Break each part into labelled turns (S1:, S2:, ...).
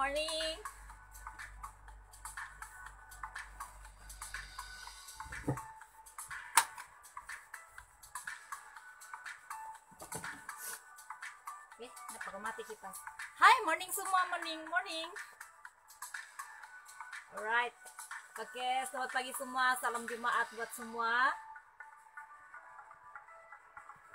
S1: morning. Oke, napaka-mati kita. Hai, morning semua, morning. Alright. Oke, selamat pagi semua. Salam Jumat buat semua.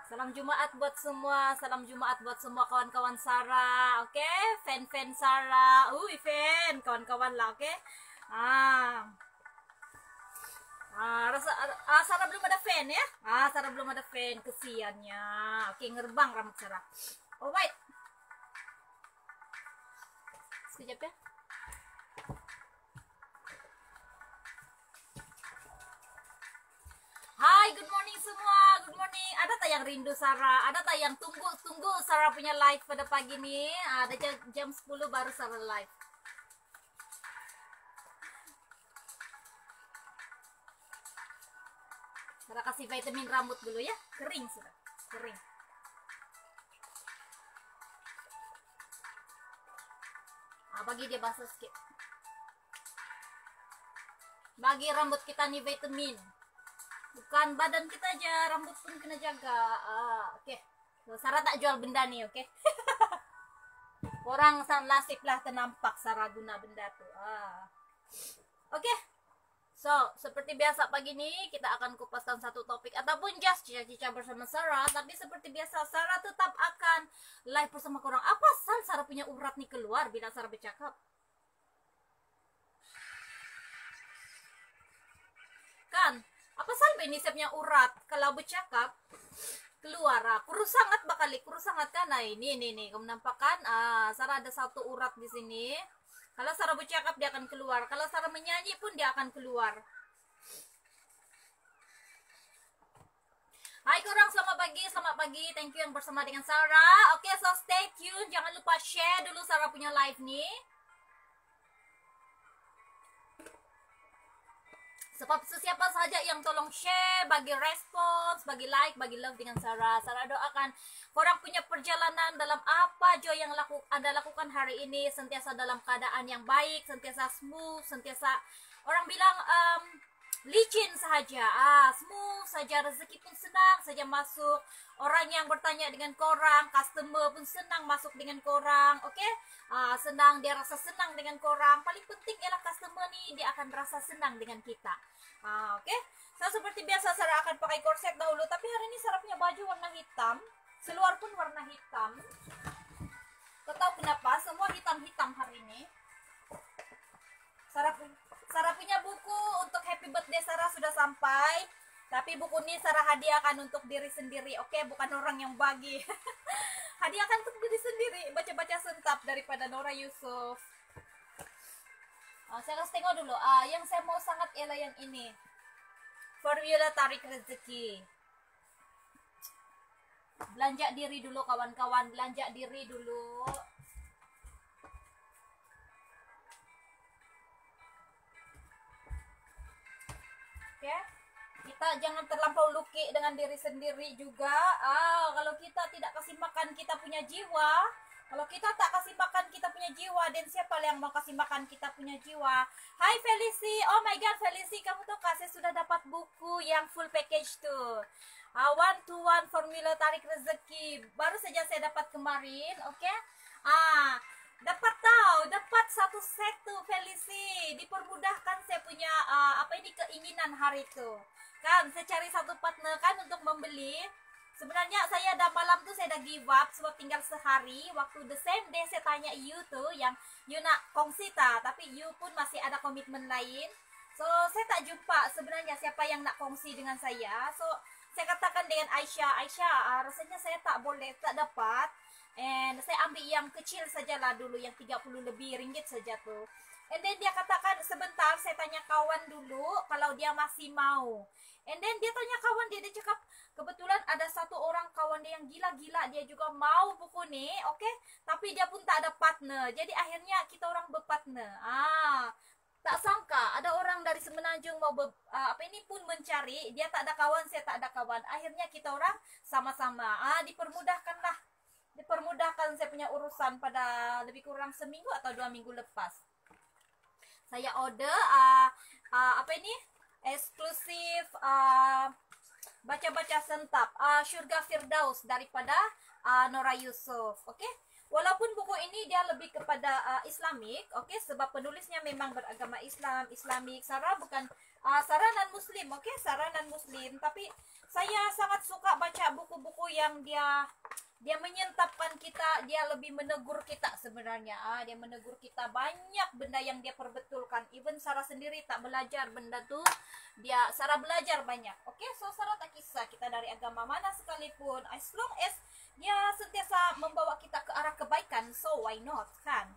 S1: Salam Jumat buat semua. Salam Jumat buat semua kawan-kawan Sarah. Oke, fan-fan Sarah. Fan, kawan-kawan lah, oke. Sarah belum ada fan ya? Sarah belum ada fan, kesiannya. Oke, ngerbang rambut Sarah. Alright. Sekejap ya. Hai, good morning semua. Good morning. Ada tak yang rindu Sarah? Ada tak yang tunggu Sarah punya live pada pagi nih? Ada jam 10 baru Sarah live. Sarah kasih vitamin rambut dulu ya. Kering sudah. Kering. Bagi dia basah sedikit. Bagi rambut kita nih vitamin. Bukan badan kita aja, rambut pun kena jaga. Oke. Sarah tak jual benda nih, oke. Orang lasip lah ternampak Sarah guna benda tuh. Oke. So, seperti biasa pagi ini kita akan kupaskan satu topik ataupun just cica-cica bersama Sarah. Tapi seperti biasa Sarah tetap akan live bersama korang. Apa sal Sarah punya urat nih keluar bila Sarah bercakap? Kan? Apa sampai ini saya punya urat kalau bercakap keluar kurus sangat kan. Ini kamu nampak kan, Sarah ada satu urat di sini. Kalau Sarah bercakap dia akan keluar, kalau Sarah menyanyi pun dia akan keluar. Hai korang, selamat pagi, thank you yang bersama dengan Sarah. Oke, so stay tune, jangan lupa share dulu Sarah punya live nih. Sebab siapa saja yang tolong share, bagi respons, bagi like, bagi love dengan Sarah. Sarah doakan korang punya perjalanan dalam apa jo yang Anda lakukan hari ini, sentiasa dalam keadaan yang baik, sentiasa smooth, sentiasa orang bilang licin saja, smooth saja, rezeki pun senang saja masuk. Orang yang bertanya dengan korang, customer pun senang masuk dengan korang, oke? Senang, dia rasa senang dengan korang. Paling penting ialah customer nih, dia akan rasa senang dengan kita. Oke? So, seperti biasa Sarah akan pakai korset dahulu, tapi hari ini Sarah punya baju warna hitam, seluar pun warna hitam. Kau tahu kenapa? Semua hitam-hitam hari ini. Sarah punya buku untuk happy birthday Sarah sudah sampai. Tapi buku ini Sarah hadiahkan untuk diri sendiri, oke? Bukan orang yang bagi. Hadiahkan untuk diri sendiri, baca-baca sentap daripada Nora Yusuf. Saya kasih tengok dulu. Yang saya mau sangat ialah yang ini. Formula tarik rezeki. Belanja diri dulu kawan-kawan, belanja diri dulu. Oke? Kita jangan terlampau luki dengan diri sendiri juga. Kalau kita tidak kasih makan kita punya jiwa, kalau kita tak kasih makan kita punya jiwa, dan siapa yang mau kasih makan kita punya jiwa? Hai Felici, oh my god Felici, kamu tuh kasih sudah dapat buku yang full package tuh. One to one formula tarik rezeki. Baru saja saya dapat kemarin, oke? Dapat satu set tuh Felici. Dipermudahkan saya punya keinginan hari itu. Kan saya cari satu partner kan untuk membeli. Sebenarnya saya dah malam tuh saya dah give up sebab tinggal sehari. Waktu the same day saya tanya you tuh yang you nak kongsi tak, tapi you pun masih ada komitmen lain. So saya tak jumpa sebenarnya siapa yang nak kongsi dengan saya. So saya katakan dengan Aisyah, rasanya saya tak dapat. And saya ambil yang kecil sajalah dulu, yang 30 lebih ringgit saja tuh. And then dia katakan sebentar, saya tanya kawan dulu kalau dia masih mau. And then dia tanya kawan dia cakap kebetulan ada satu orang kawan dia yang gila-gila, dia juga mau buku nih, oke? Tapi dia pun tak ada partner. Jadi akhirnya kita orang berpartner. Tak sangka ada orang dari Semenanjung mau pun mencari, dia tak ada kawan, saya tak ada kawan. Akhirnya kita orang sama-sama. Dipermudahkanlah dipermudahkan saya punya urusan pada lebih kurang seminggu atau 2 minggu lepas. Saya order apa ini eksklusif baca-baca sentap Syurga Firdaus daripada Nora Yusuf. Oke, walaupun buku ini dia lebih kepada Islamik, oke, sebab penulisnya memang beragama Islam, Islamik. Sarah bukan Sarah non Muslim, oke, Sarah non Muslim. Tapi saya sangat suka baca buku-buku yang dia menyentapkan kita, dia lebih menegur kita sebenarnya. Dia menegur kita banyak benda yang dia perbetulkan. Even Sarah sendiri tak belajar benda tuh, Sarah belajar banyak. Oke, so Sarah tak kisah kita dari agama mana sekalipun, as long as dia sentiasa membawa kita ke arah kebaikan, so why not, kan?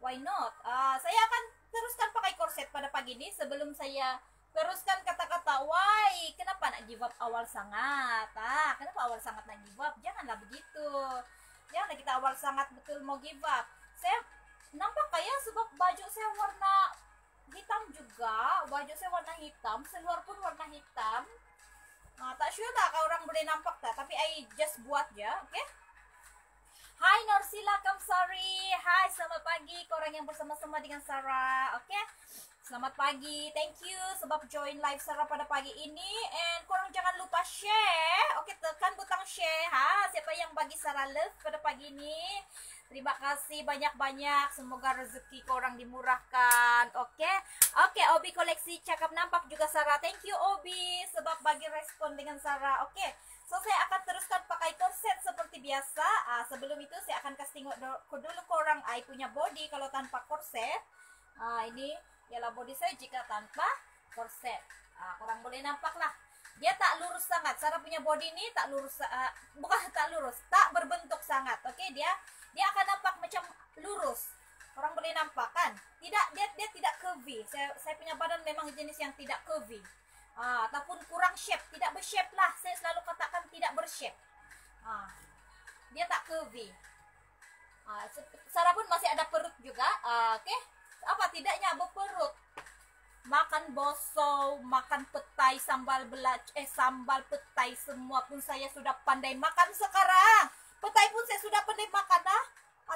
S1: Why not? Saya akan teruskan pakai korset pada pagi ini sebelum saya teruskan kata-kata why, kenapa nak give up awal sangat? Kenapa awal sangat nak give up? Janganlah begitu. Janganlah kita awal sangat betul mau give up. Saya nampak kayak sebab baju saya warna hitam juga, baju saya warna hitam, seluar pun warna hitam. Tak sure lah kalau orang boleh nampak tak, tapi I just buat ya, oke? Okay? Hai Norsila Kamsari, hai selamat pagi ke orang yang bersama-sama dengan Sarah, oke? Okay? Selamat pagi, thank you sebab join live Sarah pada pagi ini. And korang jangan lupa share, oke, tekan butang share, siapa yang bagi Sarah love pada pagi ini. Terima kasih banyak-banyak, semoga rezeki korang dimurahkan, oke? Oke, Obi koleksi cakap nampak juga Sarah, thank you Obi sebab bagi respon dengan Sarah, oke? So saya akan teruskan pakai korset seperti biasa. Sebelum itu saya akan kasih tengok dulu korang I punya body kalau tanpa korset. Ini ialah body saya jika tanpa korset. Korang boleh nampak lah. Dia tak lurus sangat. Sarah punya body ini tak lurus, bukan tak lurus, tak berbentuk sangat. Oke, dia akan nampak macam lurus. Korang boleh nampak kan? Tidak, dia tidak curvy. Saya punya badan memang jenis yang tidak curvy. Ataupun kurang shape, tidak bershape lah. Saya selalu katakan tidak bershape. Dia tak curvy. Sarah pun masih ada perut juga. Oke. Apa tidaknya berperut? Makan boso, makan petai, sambal sambal petai, semua pun saya sudah pandai makan sekarang. Petai pun saya sudah pandai makan.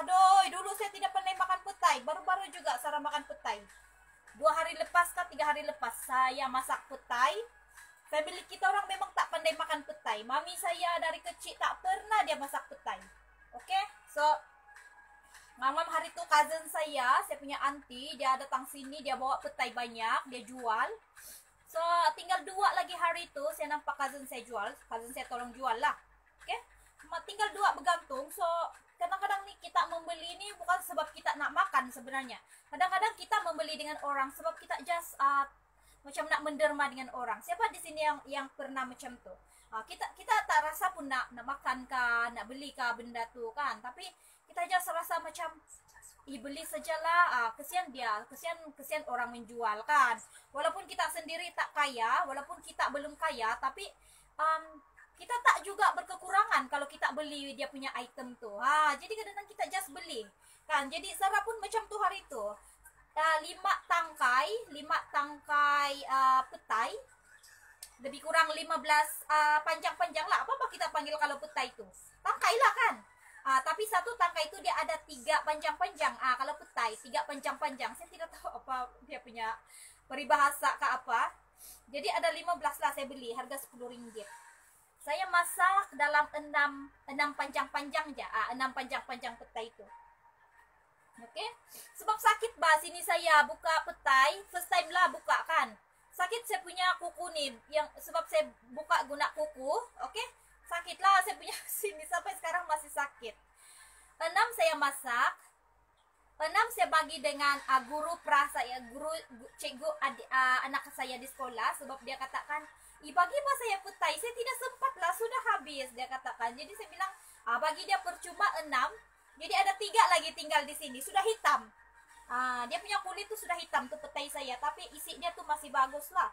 S1: Aduh, dulu saya tidak pandai makan petai. Baru-baru juga Sarah makan petai. 2 hari lepas kan 3 hari lepas saya masak petai. Family kita orang memang tak pandai makan petai. Mami saya dari kecil tak pernah dia masak petai. Oke, so malam hari tu cousin saya punya auntie, dia datang sini, dia bawa petai banyak, dia jual. So tinggal 2 lagi hari tu saya nampak cousin saya jual, cousin saya tolong jual lah. Oke, tinggal 2 bergantung. So kadang-kadang nih kita membeli ini bukan sebab kita nak makan sebenarnya. Kadang-kadang kita membeli dengan orang sebab kita just macam nak menderma dengan orang. Siapa di sini yang pernah macam tu? Kita tak rasa pun nak makan kah, nak beli kah benda tu kan. Tapi kita just rasa macam beli sajalah, kesian dia, kesian orang menjual kan. Walaupun kita sendiri tak kaya, walaupun kita belum kaya, tapi kita tak juga berkekurangan kalau kita beli dia punya item tu. Jadi kadang-kadang kita just beli kan. Jadi Sarah pun macam tu hari tu. 5 tangkai petai, lebih kurang 15 panjang-panjang lah. Apa kita panggil kalau petai tu? Tangkai lah kan. Tapi satu tangkai itu dia ada 3 panjang-panjang. Kalau petai 3 panjang-panjang. Saya tidak tahu apa dia punya peribahasa ke apa. Jadi ada 15 lah saya beli, harga RM10. Saya masak dalam 6 panjang-panjang aja. 6 panjang-panjang petai itu. Oke. Sebab sakit sini saya buka petai, first time lah buka kan. Sakit saya punya kuku nih, yang sebab saya buka guna kuku, oke. Sakit lah saya punya sini sampai sekarang masih sakit. 6 saya masak. 6 saya bagi dengan guru saya, cikgu anak saya di sekolah, sebab dia katakan, bagi saya petai, saya tidak sempat lah, sudah habis, dia katakan. Jadi saya bilang, bagi dia percuma 6, jadi ada 3 lagi tinggal di sini, sudah hitam. Dia punya kulit tuh sudah hitam tuh petai saya, tapi isi dia tuh masih bagus lah.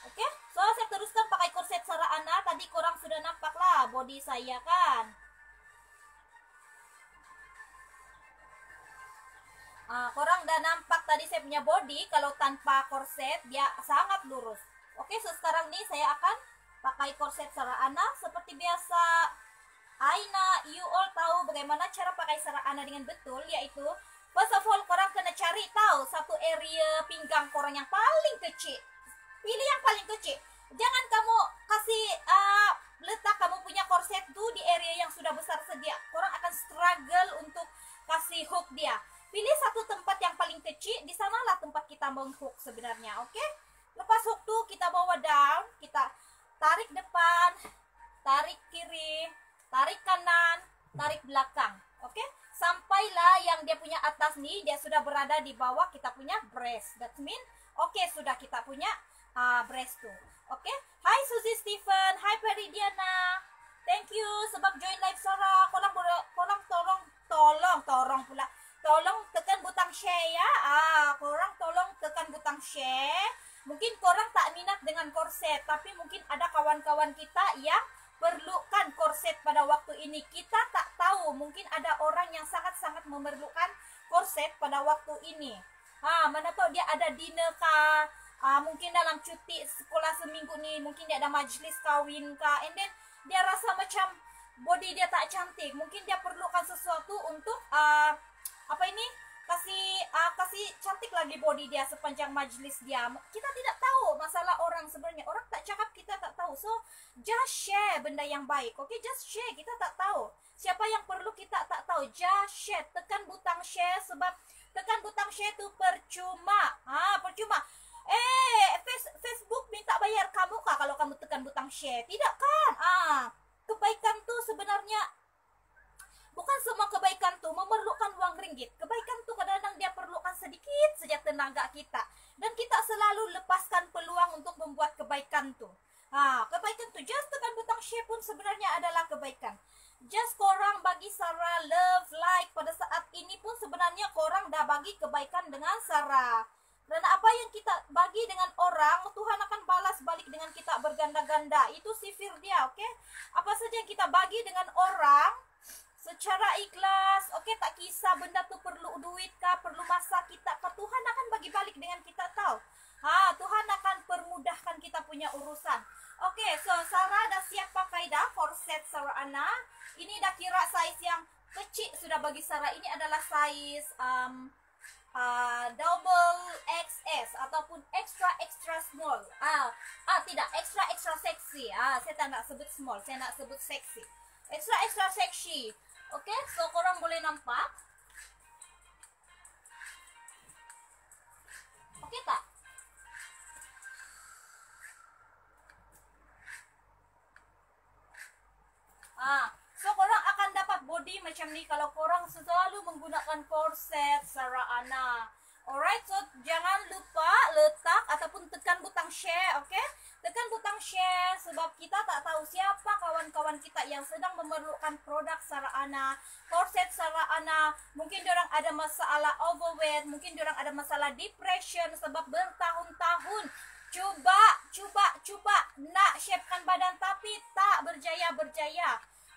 S1: Oke, so saya teruskan pakai korset Sarah Ana. Tadi korang sudah nampak lah body saya kan. Korang udah nampak tadi saya punya body, kalau tanpa korset dia sangat lurus. Oke, so sekarang nih saya akan pakai korset Sarah Ana seperti biasa. Aina, you all tahu bagaimana cara pakai sarah ana dengan betul, yaitu first of all korang kena cari tahu satu area pinggang korang yang paling kecil. Pilih yang paling kecil. Jangan kamu kasih letak kamu punya korset tuh di area yang sudah besar sedia. Korang akan struggle untuk kasih hook dia. Pilih satu tempat yang paling kecil, di sanalah tempat kita menghook sebenarnya, oke? Lepas hook tuh kita bawa down, kita tarik depan, tarik kiri, tarik kanan, tarik belakang, oke? Sampailah yang dia punya atas nih, dia sudah berada di bawah kita punya breast. That mean, oke, sudah kita punya breast tuh, oke? Hai Suzy Stephen, hai Peridiana, thank you sebab join live Sarah. Tolong pula. Tolong tekan butang share ya. Korang tolong tekan butang share. Mungkin korang tak minat dengan korset, tapi mungkin ada kawan-kawan kita yang perlukan korset pada waktu ini. Kita tak tahu, mungkin ada orang yang sangat-sangat memerlukan korset pada waktu ini. Mana tahu dia ada dinner kah, mungkin dalam cuti sekolah seminggu nih, mungkin dia ada majlis kawin kah, and then dia rasa macam body dia tak cantik, mungkin dia perlukan sesuatu untuk kasih cantik lagi body dia sepanjang majlis dia. Kita tidak tahu masalah orang sebenarnya. Orang tak cakap, kita tak tahu. So, just share benda yang baik. Okay, just share. Kita tak tahu. Siapa yang perlu kita tak tahu. Just share. Tekan butang share sebab tekan butang share tu percuma. Percuma. Facebook minta bayar kamu kah kalau kamu tekan butang share? Tidak kan? Kebaikan tu sebenarnya bukan semua kebaikan tuh memerlukan uang ringgit. Kebaikan tuh kadang-kadang dia perlukan sedikit saja tenaga kita. Dan kita selalu lepaskan peluang untuk membuat kebaikan tuh. Kebaikan tuh just tekan butang share pun sebenarnya adalah kebaikan. Just korang bagi Sarah love, like pada saat ini pun sebenarnya korang dah bagi kebaikan dengan Sarah. Dan apa yang kita bagi dengan orang, Tuhan akan balas balik dengan kita berganda-ganda. Itu sifir dia, oke? Apa saja yang kita bagi dengan orang secara ikhlas, oke, tak kisah benda tu perlu duit kah, perlu masa kita kah, Tuhan akan bagi balik dengan kita tahu. Tuhan akan permudahkan kita punya urusan. Oke, so Sarah dah siap pakai dah korset Sarah Ana. Ini dah kira size yang kecil sudah bagi Sarah. Ini adalah size double XS ataupun extra small. Tidak, extra seksi. Saya tak nak sebut small, saya nak sebut seksi. Extra seksi. Oke, so korang boleh nampak. Oke tak? So korang akan dapat body macam ni kalau korang selalu menggunakan korset Sarah Ana. Alright, so jangan lupa letak ataupun tekan butang share, oke? Tekan butang share sebab kita tak tahu siapa kawan-kawan kita yang sedang memerlukan produk Sarah Ana, korset Sarah Ana. Mungkin diorang ada masalah overweight, mungkin diorang ada masalah depression sebab bertahun-tahun cuba nak shapekan badan tapi tak berjaya.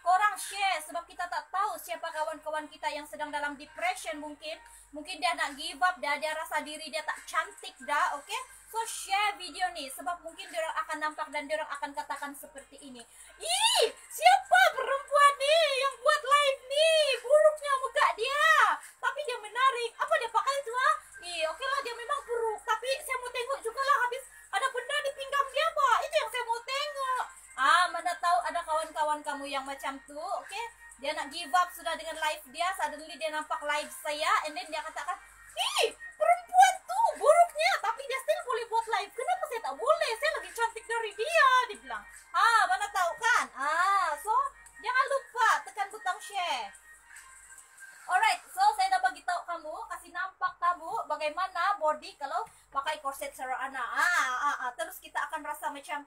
S1: Korang share sebab kita tak tahu siapa kawan-kawan kita yang sedang dalam depression. Mungkin dia nak give up dah, dia rasa diri dia tak cantik dah, oke? So share video ni sebab mungkin diorang akan nampak dan diorang akan katakan seperti ini. Ih, siapa perempuan ni yang buat live ni? Buruknya muka dia. Tapi dia menarik. Apa dia pakai tu oke lah, dia memang buruk. Tapi saya mau tengok juga lah, habis ada benda di pinggang dia apa? Itu yang saya mau tengok. Mana tahu ada kawan-kawan kamu yang macam tu, oke? Dia nak give up sudah dengan live dia, suddenly dia nampak live saya, and then dia katakan, ih, perempuan tu buruknya, tapi dia still boleh buat live. Kenapa saya tak boleh? Saya lebih cantik dari dia, dia bilang. Mana tahu kan? So, jangan lupa tekan butang share. Alright, so saya dah bagi tahu kamu, kasih nampak kamu bagaimana body kalau pakai korset Sarah Ana. Terus kita akan rasa macam,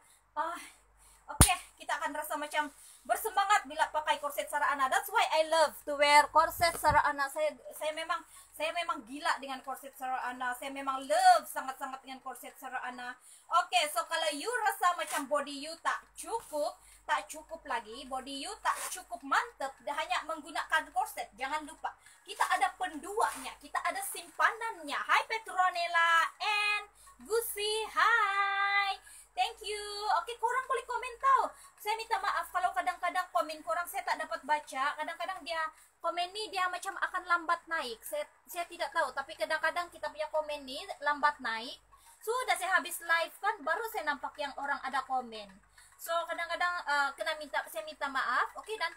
S1: oke, kita akan rasa macam bersemangat bila pakai korset Sarah Ana. That's why I love to wear korset Sarah Ana. Saya memang gila dengan korset Sarah Ana. Saya memang love sangat-sangat dengan korset Sarah Ana. Oke, so kalau you rasa macam body you tak cukup lagi, body you tak cukup mantap hanya menggunakan korset, jangan lupa kita ada penduanya, kita ada simpanannya. Hai Petronella and Gusi, hai, thank you. Oke, korang boleh komen tau. Saya minta maaf kalau kadang-kadang komen korang saya tak tak dapat baca, kadang-kadang dia komen nih dia macam akan lambat naik. Saya tidak tahu, tapi kadang-kadang kita punya komen nih lambat naik. Sudah saya habis live kan, baru saya nampak yang orang ada komen. So kadang-kadang saya minta maaf, oke. Dan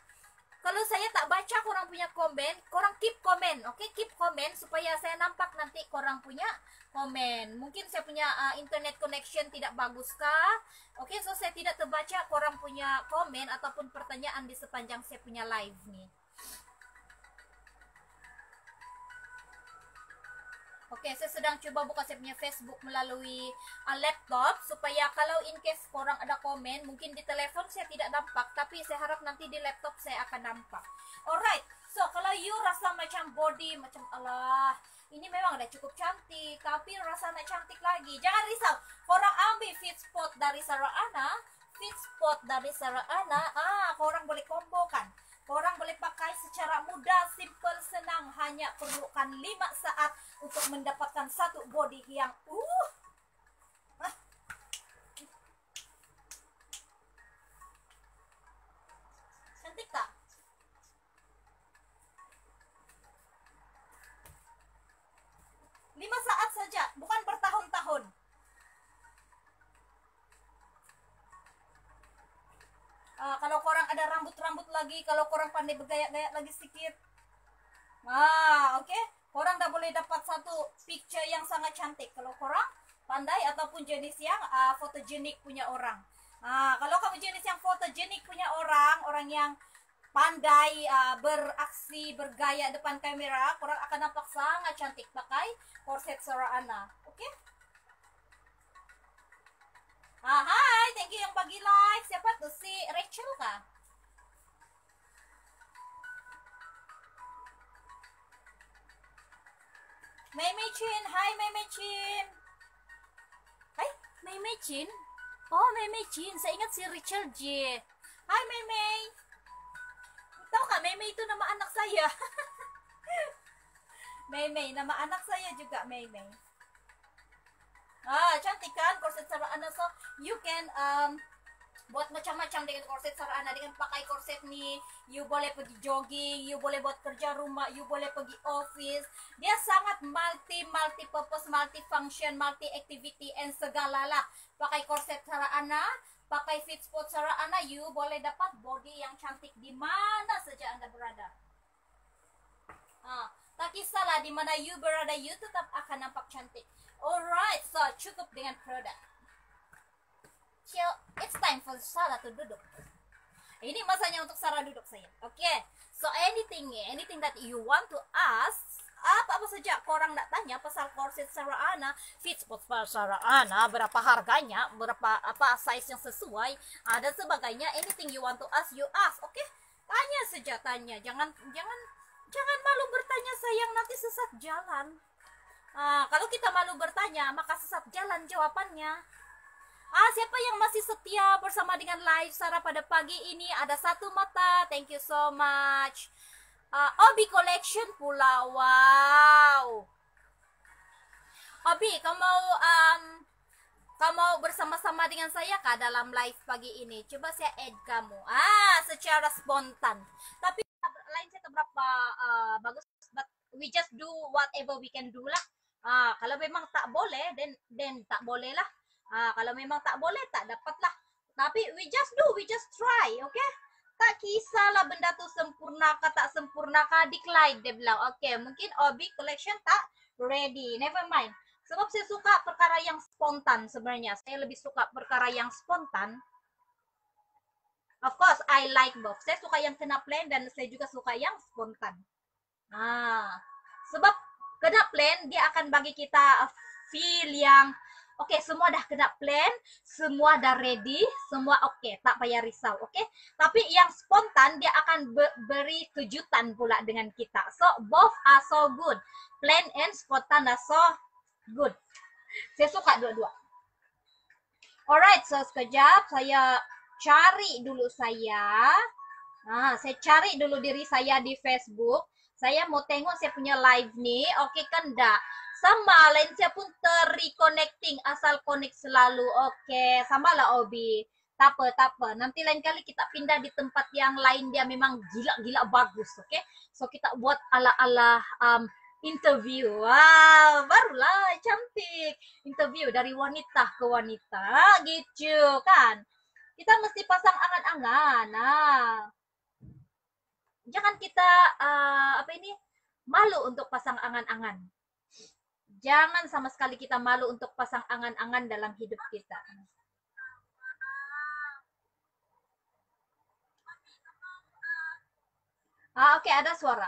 S1: kalau saya tak baca korang punya komen, korang keep komen, oke? Keep komen supaya saya nampak nanti korang punya komen. Mungkin saya punya internet connection tidak bagus kah? Oke, so saya tidak terbaca korang punya komen ataupun pertanyaan di sepanjang saya punya live nih. Oke, saya sedang coba buka saya punya Facebook melalui laptop supaya kalau in case korang ada komen, mungkin di telepon saya tidak nampak, tapi saya harap nanti di laptop saya akan nampak. Alright, so kalau you rasa macam body, macam Allah, ini memang udah cukup cantik, tapi rasa nak cantik lagi, jangan risau. Korang ambil fit spot dari Sarah Anna, korang boleh kombokan. Korang boleh pakai secara mudah, simple, senang. Hanya perlukan 5 saat untuk mendapatkan satu body yang cantik tak? Lima saat saja, bukan bertahun-tahun. Kalau korang ada rambut-rambut lagi, kalau korang pandai bergaya-gaya lagi sedikit, oke, korang dah boleh dapat satu picture yang sangat cantik. Kalau korang pandai ataupun jenis yang fotogenik punya orang. Kalau kamu jenis yang fotogenik punya orang yang pandai beraksi, bergaya depan kamera, korang akan nampak sangat cantik pakai korset Sarah Anna, oke? Hai, thank you yang bagi like. Siapa tuh, si Rachel kah? Mei Mei Chin, hai Mei Mei Chin. Hai, Mei Mei Chin. Oh, Mei Mei Chin, saya ingat si Rachel J. Hai Mei Mei. Tahu kah Mei Mei itu nama anak saya? Mei Mei, nama anak saya juga Mei Mei. Cantik kan korset Sarah Anna. So you can buat macam-macam dengan korset Sarah Anna. Dengan pakai korset nih, you boleh pergi jogging, you boleh buat kerja rumah, you boleh pergi office. Dia sangat multi purpose, multi function, multi activity and segala lah. Pakai korset Sarah Anna, pakai fit spot Sarah Anna, you boleh dapat body yang cantik di mana saja Anda berada. Tak kisahlah di mana you berada, you tetap akan nampak cantik. Alright, so cukup dengan produk. So, it's time for Sarah to duduk. Ini masanya untuk Sarah duduk saya. Okay, so anything that you want to ask, apa saja korang nak tanya pasal korset Sarah Anna, fit spot Sarah Anna, berapa harganya, berapa size yang sesuai, dan sebagainya. Anything you want to ask, you ask. Okay, tanya saja, tanya. Jangan malu bertanya sayang, nanti sesat jalan. Kalau kita malu bertanya, maka sesat jalan jawabannya. Siapa yang masih setia bersama dengan live Sarah pada pagi ini? Ada satu mata, thank you so much. Obi Collection pula, wow. Obi, kamu bersama-sama dengan saya kah dalam live pagi ini? Coba saya add kamu. Secara spontan. Tapi lain saya berapa bagus, but we just do whatever we can do lah. Kalau memang tak boleh, then tak boleh lah. Kalau memang tak boleh, tak dapat lah. Tapi we just try, okay? Tak kisahlah benda tu sempurna kah tak sempurna kah, decline dia bilang. Okay, mungkin Obi Collection tak ready, never mind. Sebab saya suka perkara yang spontan sebenarnya. Saya lebih suka perkara yang spontan. Of course, I like both. Saya suka yang kena plan dan saya juga suka yang spontan. Sebab kena plan, dia akan bagi kita feel yang oke, semua dah kena plan, semua dah ready, semua oke, tak payah risau, oke? Tapi yang spontan, dia akan beri kejutan pula dengan kita. So, both are so good. Plan and spontan are so good. Saya suka dua-dua. Alright, so sekejap, saya cari dulu saya. Saya cari dulu diri saya di Facebook. Saya mau tengok saya punya live nih, oke kan enggak? Sama, lain saya pun terreconnecting, asal connect selalu. Oke, sama lah Obi. Tak apa, tak apa. Nanti lain kali kita pindah di tempat yang lain, dia memang gila-gila bagus, oke? Okay? So kita buat ala-ala interview. Wow, barulah cantik. Interview dari wanita ke wanita, gitu kan? Kita mesti pasang angan-angan. Nah, jangan kita malu untuk pasang angan-angan. Jangan sama sekali kita malu untuk pasang angan-angan dalam hidup kita. Oke, ada suara.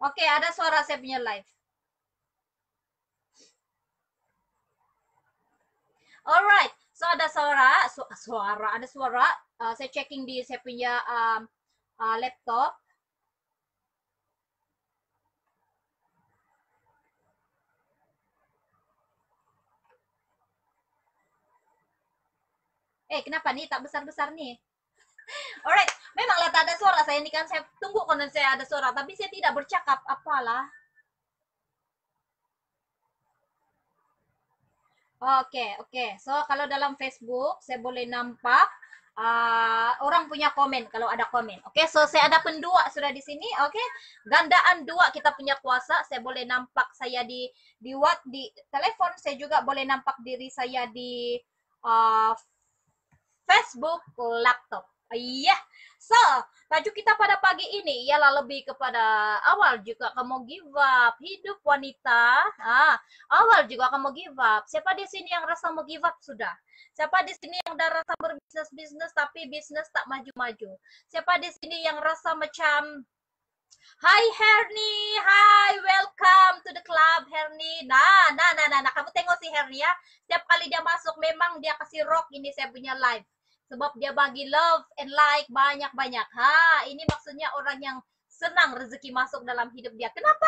S1: Oke, ada suara saya punya live. Alright, so ada suara. Saya checking di saya punya laptop. Kenapa nih tak besar-besar nih? Alright, memanglah tak ada suara. Saya ini kan saya tunggu kalau saya ada suara, tapi saya tidak bercakap apalah. Oke. So kalau dalam Facebook saya boleh nampak orang punya komen kalau ada komen. Oke, so saya ada pendua sudah di sini. Oke, gandaan dua kita punya kuasa. Saya boleh nampak saya di telepon. Saya juga boleh nampak diri saya di Facebook, laptop. Iya. So, tajuk kita pada pagi ini ialah lebih kepada awal juga kamu give up. Hidup wanita. Awal juga kamu give up. Siapa di sini yang rasa mau give up sudah? Siapa di sini yang udah rasa berbisnis tapi bisnis tak maju-maju? Siapa di sini yang rasa macam Hai Herni, hai, welcome to the club Herni. Nah, kamu tengok si Herni ya. Setiap kali dia masuk memang dia kasih rock ini saya punya live. Sebab dia bagi love and like banyak-banyak. Ini maksudnya orang yang senang rezeki masuk dalam hidup dia. Kenapa?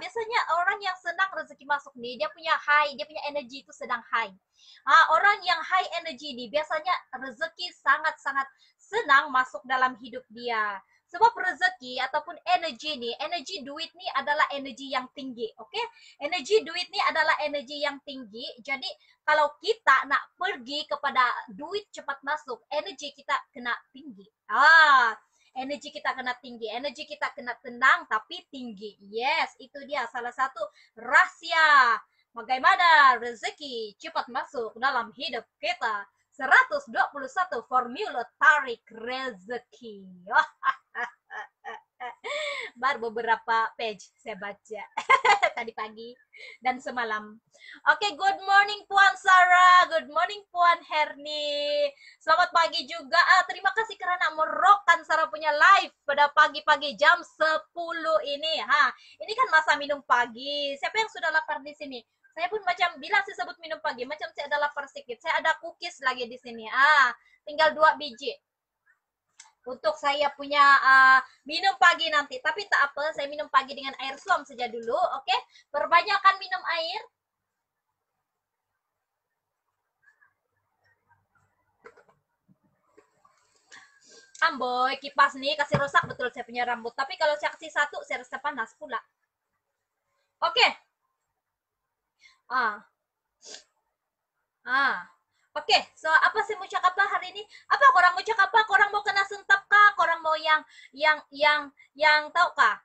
S1: Biasanya orang yang senang rezeki masuk nih, dia punya high, dia punya energi itu sedang high. Orang yang high energy nih, biasanya rezeki sangat-sangat senang masuk dalam hidup dia. Sebab rezeki ataupun energi nih, energi duit nih adalah energi yang tinggi, oke? Energi duit nih adalah energi yang tinggi. Jadi kalau kita nak pergi kepada duit cepat masuk, energi kita kena tinggi. Energi kita kena tinggi, energi kita kena tenang tapi tinggi. Yes, itu dia salah satu rahasia bagaimana rezeki cepat masuk dalam hidup kita. 121 formula tarik rezeki. Baru beberapa page saya baca tadi pagi dan semalam. Oke, good morning Puan Sarah, good morning Puan Herni. Selamat pagi juga. Terima kasih karena merokkan Sarah punya live pada pagi-pagi jam 10 ini. Ini kan masa minum pagi. Siapa yang sudah lapar di sini? Saya pun macam bila saya sebut minum pagi, macam saya ada lapar sedikit. Saya ada cookies lagi di sini. Tinggal 2 biji. Untuk saya punya minum pagi nanti. Tapi tak apa, saya minum pagi dengan air suam saja dulu, oke? Perbanyakkan minum air. Amboy, kipas nih kasih rusak betul saya punya rambut. Tapi kalau saya kasih satu, saya rasa panas pula. Oke. Oke, so apa sih mau cakap apa hari ini? Apa korang mau cakap apa? Korang mau kena sentap kah? Korang mau yang tahu kah?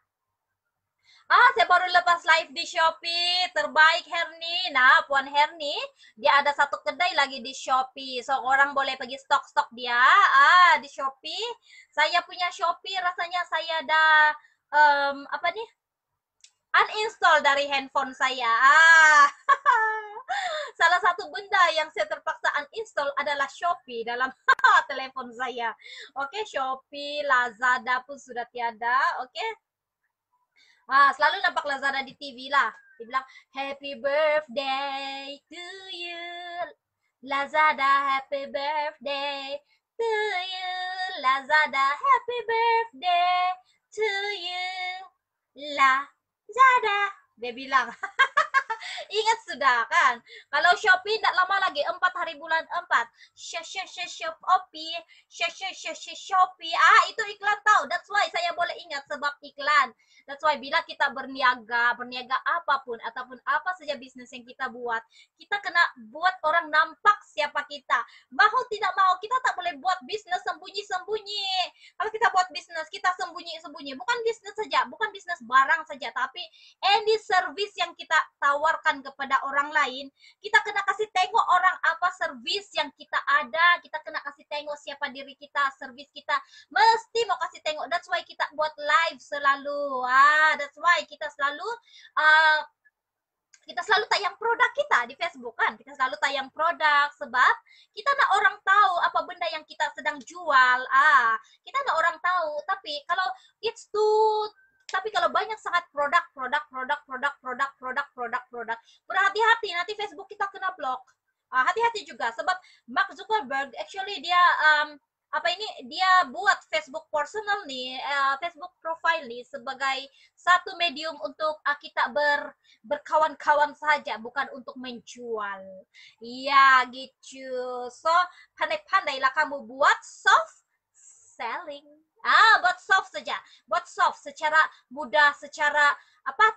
S1: Saya baru lepas live di Shopee, terbaik Herni. Nah, Puan Herni, dia ada satu kedai lagi di Shopee. So, orang boleh pergi stok-stok dia. Di Shopee. Saya punya Shopee, rasanya saya ada, uninstall dari handphone saya. Salah satu benda yang saya terpaksa uninstall adalah Shopee dalam telepon saya. Oke, Shopee, Lazada pun sudah tiada. Oke. Selalu nampak Lazada di TV lah. Dia bilang, happy birthday to you. Lazada, happy birthday to you. Lazada, happy birthday to you. Lazada. Dia bilang. Ingat sudah kan? Kalau Shopee tidak lama lagi 4 hari bulan 4. Shopee, Shopee. Ah, itu iklan tahu. That's why saya boleh ingat sebab iklan. That's why bila kita berniaga apapun ataupun apa saja bisnis yang kita buat, kita kena buat orang nampak siapa kita. Mau tidak mau kita tak boleh buat bisnis sembunyi-sembunyi. Kalau kita buat bisnis kita sembunyi-sembunyi, bukan bisnis saja, bukan bisnis barang saja, tapi any service yang kita tawarkan kepada orang lain, kita kena kasih tengok orang apa service yang kita ada, kita kena kasih tengok siapa diri kita, service kita, mesti mau kasih tengok. That's why kita buat live selalu. That's why kita selalu tayang produk kita di Facebook kan. Kita selalu tayang produk sebab kita nak orang tahu apa benda yang kita sedang jual. Kita nak orang tahu. Tapi kalau banyak sangat produk, berhati-hati nanti Facebook kita kena blok. Hati-hati juga sebab Mark Zuckerberg actually dia dia buat Facebook personal nih, Facebook profile nih sebagai satu medium untuk kita berkawan-kawan saja, bukan untuk menjual. Iya gitu. So pandai-pandailah kamu buat soft selling. Buat soft saja, buat soft secara mudah, secara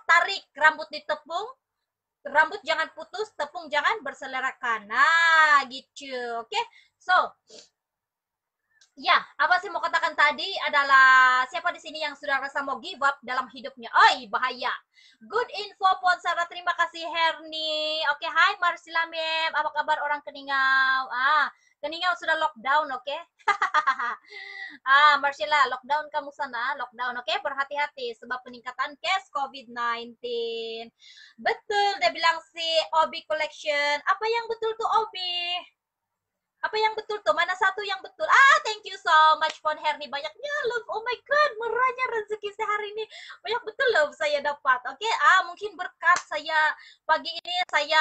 S1: tarik rambut ditepung, rambut jangan putus, tepung jangan berselerakkan. Gitu. Oke. So ya, apa sih mau katakan tadi adalah siapa di sini yang sudah rasa mau give up dalam hidupnya? Bahaya. Good info Ponsara, terima kasih Herni. Oke, hai Marsila Mem, apa kabar orang Keningau? Keningau sudah lockdown, oke? Marsila, lockdown kamu sana, lockdown, oke? Berhati-hati sebab peningkatan case COVID-19. Betul, dia bilang si Obi Collection. Apa yang betul tuh Obi? Apa yang betul tuh? Mana satu yang betul? Thank you so much Pon Herni. Banyaknya love. Oh my god, murahnya rezeki sehari ini. Banyak betul love saya dapat. Oke, mungkin berkat saya pagi ini saya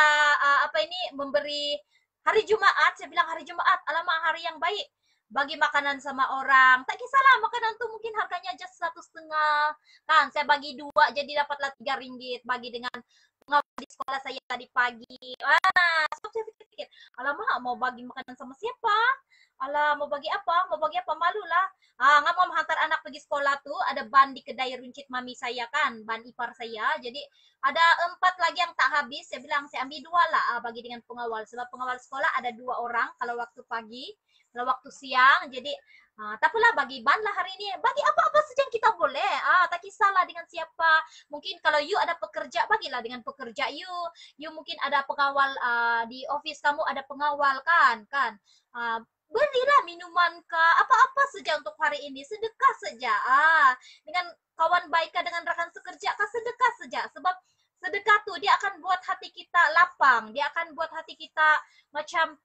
S1: memberi hari Jumat. Saya bilang hari Jumat, alamak hari yang baik. Bagi makanan sama orang. Tak kisahlah makanan tuh mungkin harganya aja 1,5. Kan, saya bagi 2 jadi dapatlah 3 ringgit. Bagi dengan di sekolah saya tadi pagi. So saya pikir, alamak mau bagi makanan sama siapa? Mau bagi apa? Malu lah. Nggak mau menghantar anak pergi sekolah tuh, ada ban di kedai runcit mami saya kan, ban ipar saya. Jadi ada 4 lagi yang tak habis. Saya bilang saya ambil 2 lah bagi dengan pengawal. Sebab pengawal sekolah ada 2 orang kalau waktu pagi, kalau waktu siang. Jadi tak apalah bagi ban lah hari ini. Bagi apa-apa saja yang kita boleh. Tak kisahlah dengan siapa. Mungkin kalau you ada pekerja, bagilah dengan pekerja you. You mungkin ada pengawal di office kamu ada pengawal kan. Berilah minuman ke apa-apa saja untuk hari ini. Sedekah saja. Dengan kawan baik dengan rekan sekerja sedekah saja. Sebab sedekah tuh dia akan buat hati kita lapang. Dia akan buat hati kita macam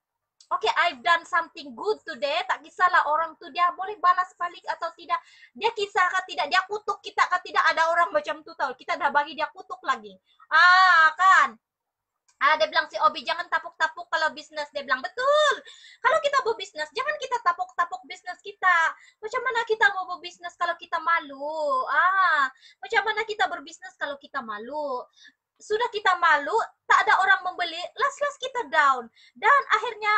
S1: okay, I've done something good today. Tak kisahlah orang tuh dia boleh balas balik atau tidak. Dia kisah kah tidak, dia kutuk kita kah tidak. Ada orang macam tuh tahu. Kita dah bagi dia kutuk lagi. Kan. Dia bilang si Obi jangan tapuk-tapuk kalau bisnis. Dia bilang betul. Kalau kita mau bisnis, jangan kita tapuk-tapuk bisnis kita. Macam mana kita mau berbisnis kalau kita malu? Macam mana kita berbisnis kalau kita malu? Sudah kita malu, tak ada orang membeli, las-las kita down. Dan akhirnya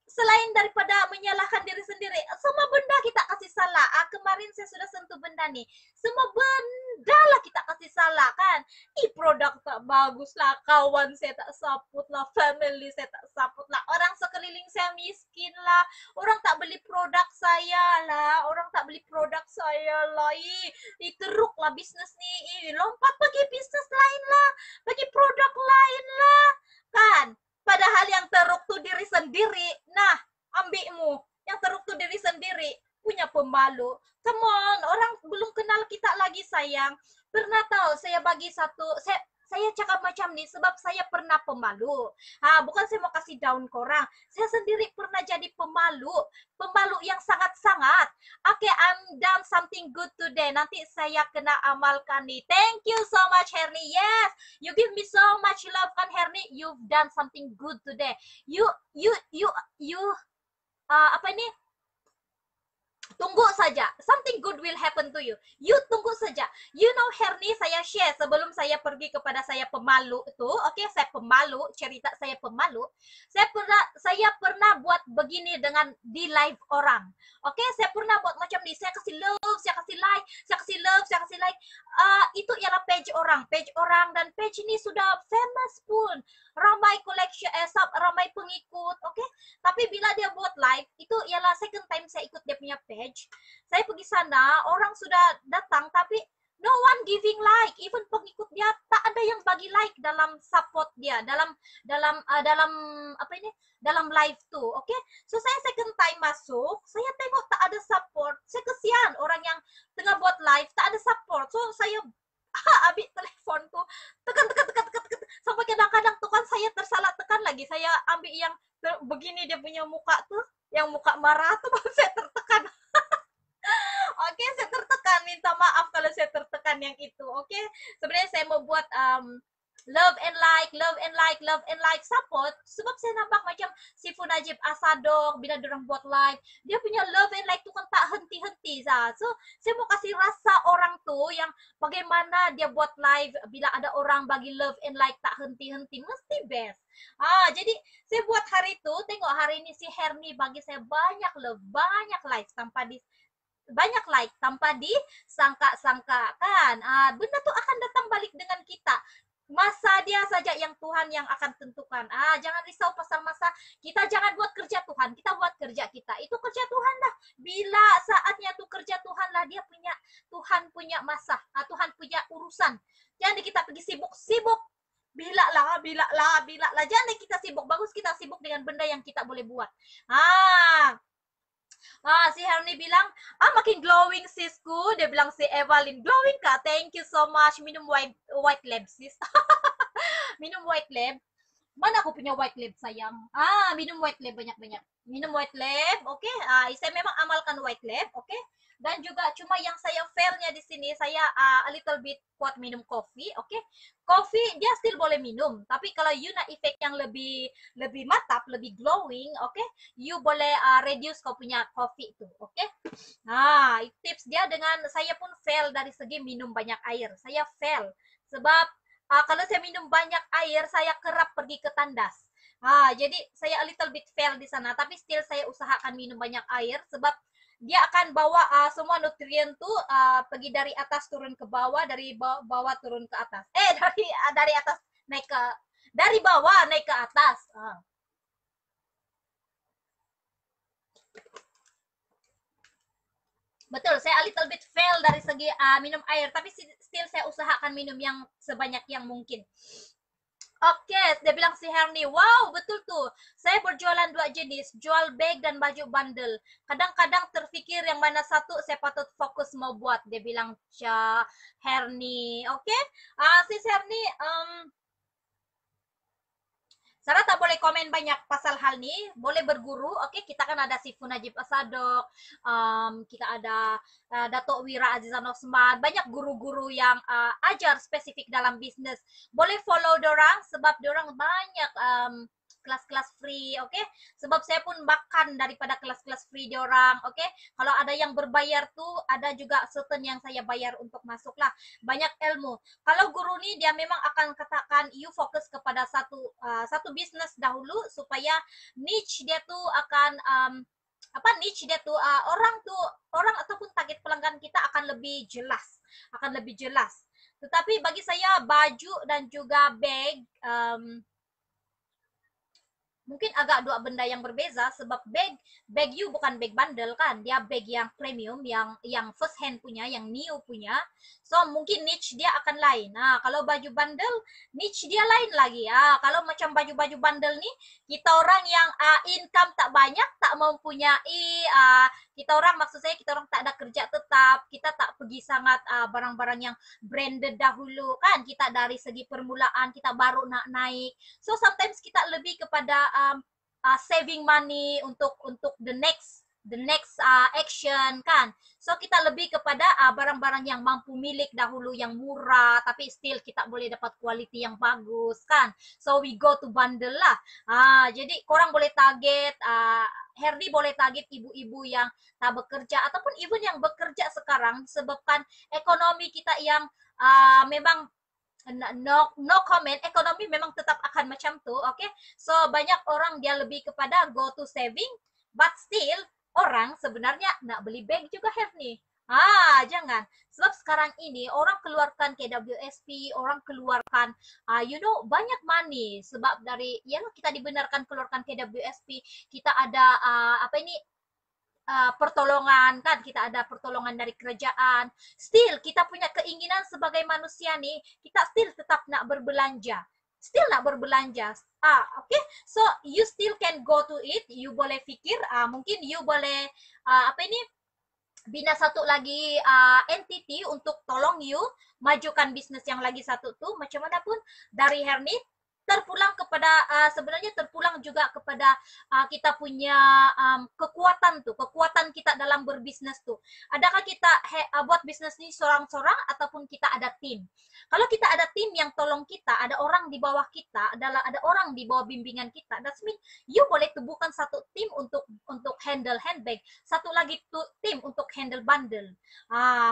S1: selain daripada menyalahkan diri sendiri, semua benda kita kasih salah. Kemarin saya sudah sentuh benda nih. Semua benda lah kita kasih salah kan. Produk tak bagus lah, kawan saya tak saput lah, family saya tak saput lah, orang sekeliling saya miskin lah, orang tak beli produk saya lah, teruk lah bisnis nih, lompat bagi bisnis lain lah, bagi produk lain lah, kan. Padahal yang teruk tuh diri sendiri. Nah, ambilmu. Yang teruk tuh diri sendiri. Punya pemalu. Come on, orang belum kenal kita lagi sayang. Pernah tahu saya bagi satu, saya cakap macam ni sebab saya pernah pemalu. Bukan saya mau kasih down korang. Saya sendiri pernah jadi pemalu. Pemalu yang sangat-sangat. Okay, I'm done something good today. Nanti saya kena amalkan nih. Thank you so much, Herni. Yes, you give me so much love kan, Herni. You've done something good today. You Tunggu saja, something good will happen to you. You tunggu saja. You know, Herni, saya share sebelum saya pergi kepada saya pemalu itu. Oke, saya pemalu, cerita saya pemalu. Saya pernah buat begini dengan di live orang. Oke, saya pernah buat macam ni. Saya kasih love, saya kasih like, saya kasih love, saya kasih like. Itu ialah page orang dan page ini sudah famous pun. Ramai collection, ramai pengikut. Oke, tapi bila dia buat live, itu ialah second time saya ikut dia punya page. Saya pergi sana, orang sudah datang, tapi no one giving like. Even pengikut dia tak ada yang bagi like dalam support dia, dalam apa ini, dalam live tuh. Oke, so saya second time masuk, saya tengok tak ada support. Saya kesian orang yang tengah buat live tak ada support. So saya ambil teleponku, tekan sampai kadang-kadang tuh kan saya tersalah tekan lagi. Saya ambil yang begini dia punya muka tuh, yang muka marah tuh, baru saya tertekan. Oke, saya tertekan. Minta maaf kalau saya tertekan yang itu. Oke, sebenarnya saya mau buat love and like support, sebab saya nampak macam si Najib Asadok bila dorang buat live, dia punya love and like tu kan tak henti-henti. So saya mau kasih rasa orang tu yang bagaimana dia buat live bila ada orang bagi love and like tak henti-henti, mesti best. Jadi saya buat hari itu, tengok hari ini si Herni bagi saya banyak love, banyak like tanpa disangka-sangka kan. Benda tu akan datang balik dengan kita. Masa dia saja yang Tuhan yang akan tentukan. Jangan risau pasal masa. Kita jangan buat kerja Tuhan, kita buat kerja kita. Itu kerja Tuhan dah. Bila saatnya tu kerja Tuhan lah, dia punya, Tuhan punya masa, Tuhan punya urusan. Jangan kita pergi sibuk-sibuk. Bila lah. Jangan kita sibuk. Bagus kita sibuk dengan benda yang kita boleh buat. Si Herni bilang, makin glowing sisku. Dia bilang si Evelyn, glowing kah? Thank you so much. Minum white lab sis. Minum white lab. Mana aku punya white lab sayang? Minum white lab banyak-banyak. Minum white lab, oke. Saya memang amalkan white lab, oke. Dan juga cuma yang saya failnya di sini, saya a little bit kuat minum kopi, oke. Kopi dia still boleh minum, tapi kalau you nak efek yang lebih mantap, lebih glowing, oke, you boleh reduce kau punya kopi itu, oke. Tips dia dengan saya pun fail dari segi minum banyak air. Saya fail sebab kalau saya minum banyak air, saya kerap pergi ke tandas. Jadi saya a little bit fail di sana, tapi still saya usahakan minum banyak air sebab dia akan bawa semua nutrien tuh pergi dari atas turun ke bawah, dari bawah turun ke atas. Dari atas naik ke, dari bawah naik ke atas. Betul, saya a little bit fail dari segi minum air, tapi still saya usahakan minum yang sebanyak yang mungkin. Oke, dia bilang si Herni, wow betul tuh, saya berjualan dua jenis, jual bag dan baju bundle. Kadang-kadang terfikir yang mana satu saya patut fokus mau buat, dia bilang Herni. Oke, si Herni, Sarah tak boleh komen banyak pasal hal ni, boleh berguru. Oke, kita kan ada si Najib Asadok, kita ada Datuk Wira Azizan Osman, banyak guru-guru yang ajar spesifik dalam bisnis. Boleh follow dorang sebab dorang banyak kelas-kelas free, oke? Sebab saya pun makan daripada kelas-kelas free diorang, oke? Kalau ada yang berbayar tuh, ada juga certain yang saya bayar untuk masuk lah. Banyak ilmu. Kalau guru ni dia memang akan katakan you fokus kepada satu bisnis dahulu supaya niche dia tuh akan niche dia tuh orang ataupun target pelanggan kita akan lebih jelas. Tetapi bagi saya baju dan juga bag mungkin agak dua benda yang berbeza sebab bag you bukan bag bundle kan, dia bag yang premium, yang first hand punya, yang new punya. So mungkin niche dia akan lain. Kalau baju bundle niche dia lain lagi. Kalau macam baju-baju bundle nih, kita orang yang income tak banyak, tak mempunyai kita orang tak ada kerja tetap, kita tak pergi sangat barang-barang yang branded dahulu kan, kita dari segi permulaan kita baru nak naik. So sometimes kita lebih kepada saving money untuk the the next action kan. So kita lebih kepada barang-barang yang mampu milik dahulu yang murah tapi still kita boleh dapat quality yang bagus kan. So we go to bundle lah. Jadi korang boleh target Herdi boleh target ibu-ibu yang tak bekerja ataupun even yang bekerja sekarang sebabkan ekonomi kita yang memang no comment, ekonomi memang tetap akan macam tu, okay? So banyak orang dia lebih kepada go to saving, but still orang sebenarnya nak beli bag juga Herni. Jangan. Sebab sekarang ini orang keluarkan KWSP, orang keluarkan banyak money sebab dari kita dibenarkan keluarkan KWSP, kita ada pertolongan kan, kita ada pertolongan dari kerajaan. Still kita punya keinginan sebagai manusia nih, kita still tetap nak berbelanja. Okay, so you still can go to it. You boleh fikir, mungkin you boleh bina satu lagi entity untuk tolong you majukan bisnis yang lagi satu tuh. Macam mana pun dari Herni terpulang kepada sebenarnya terpulang juga kepada kita punya kekuatan kita dalam berbisnis tuh. Adakah kita buat bisnis ini seorang-seorang ataupun kita ada tim? Kalau kita ada tim yang tolong kita, ada orang di bawah kita, ada orang di bawah bimbingan kita, that's mean you boleh tubuhkan satu tim untuk handle handbag, satu lagi tim untuk handle bundle.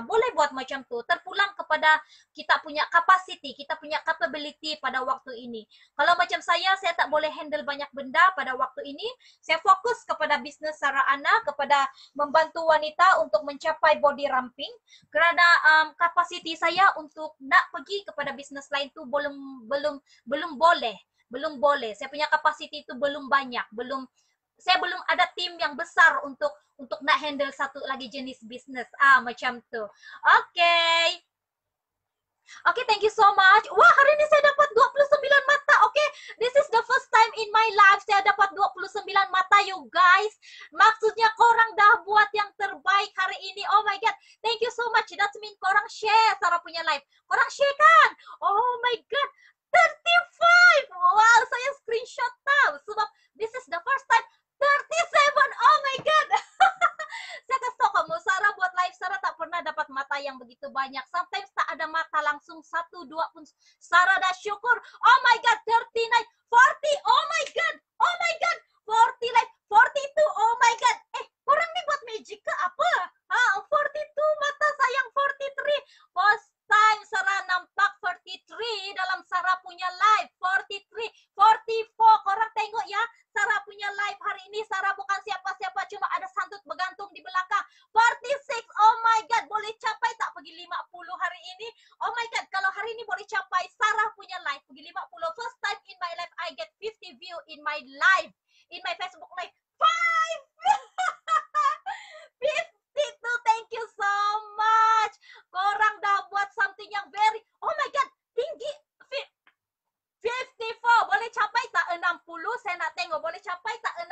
S1: Boleh buat macam tuh. Terpulang kepada kita punya capacity, kita punya capability pada waktu ini. Kalau macam saya tak boleh handle banyak benda pada waktu ini. Saya fokus kepada bisnes Sarana, kepada membantu wanita untuk mencapai body ramping. Kerana kapasiti saya untuk nak pergi kepada bisnes lain tu belum boleh. Saya punya kapasiti itu belum banyak. Saya belum ada tim yang besar untuk nak handle satu lagi jenis bisnes. Macam tu. Okay. Okay, thank you so much. Wah, hari ini saya dapat 29 mata. Okay, this is the first time in my life saya dapat 29 mata, you guys. Maksudnya korang dah buat yang terbaik hari ini. Oh my god, thank you so much. That means korang share Sarah punya live. Korang share kan? Oh my god, 35. Wow, saya screenshot tau. Sebab this is the first time 37. Oh my god. Saya kasih tau kamu, Sarah buat live, Sarah tak pernah dapat mata yang begitu banyak. Sometimes tak ada mata langsung 1, 2 pun Sarah dah syukur. Oh my god, 39, 40, oh my god, 40 live, 42, oh my god. Korang ni buat magic ke apa? 42 mata sayang, 43. First time Sarah nampak 43 dalam Sarah punya live. 43, 44, korang tengok ya, Sarah punya live hari ini. Sarah bukan siapa-siapa, cuma ada santut bergantung di belakang. 46, oh my god, boleh capai tak pergi 50 hari ini? Oh my god, kalau hari ini boleh capai Sarah punya live pergi 50. First time in my life I get 50 view in my live, in my Facebook live. 52, thank you so much. Korang dah buat something yang very, oh my god, tinggi. 54, boleh capai tak 60? Saya nak tengok, boleh capai tak 60?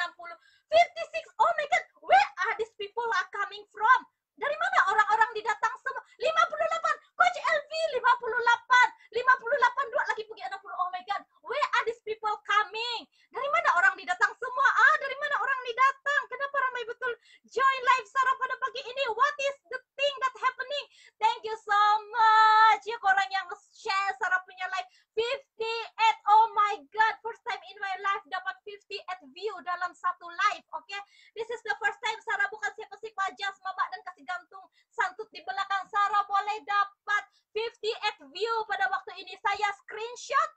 S1: 56, oh my god, where are these people are coming from? Dari mana orang-orang didatang semua? 58, Coach LV 58, 58, dua lagi pergi 60, oh my god, where are these people coming? Dari mana orang didatang semua? Dari mana orang didatang? Kenapa ramai betul join live Sarah pada pagi ini? What is the thing that happening? Thank you so much. Ya korang yang share Sarah punya live. 58, oh my god, first time in my life dapat 58 view dalam satu live. Okay, this is the first time Sarah bukan siapa-siapa, just mabak dan kasih gantung santut di belakang. Sarah boleh dapat 58 view pada waktu ini. Saya screenshot,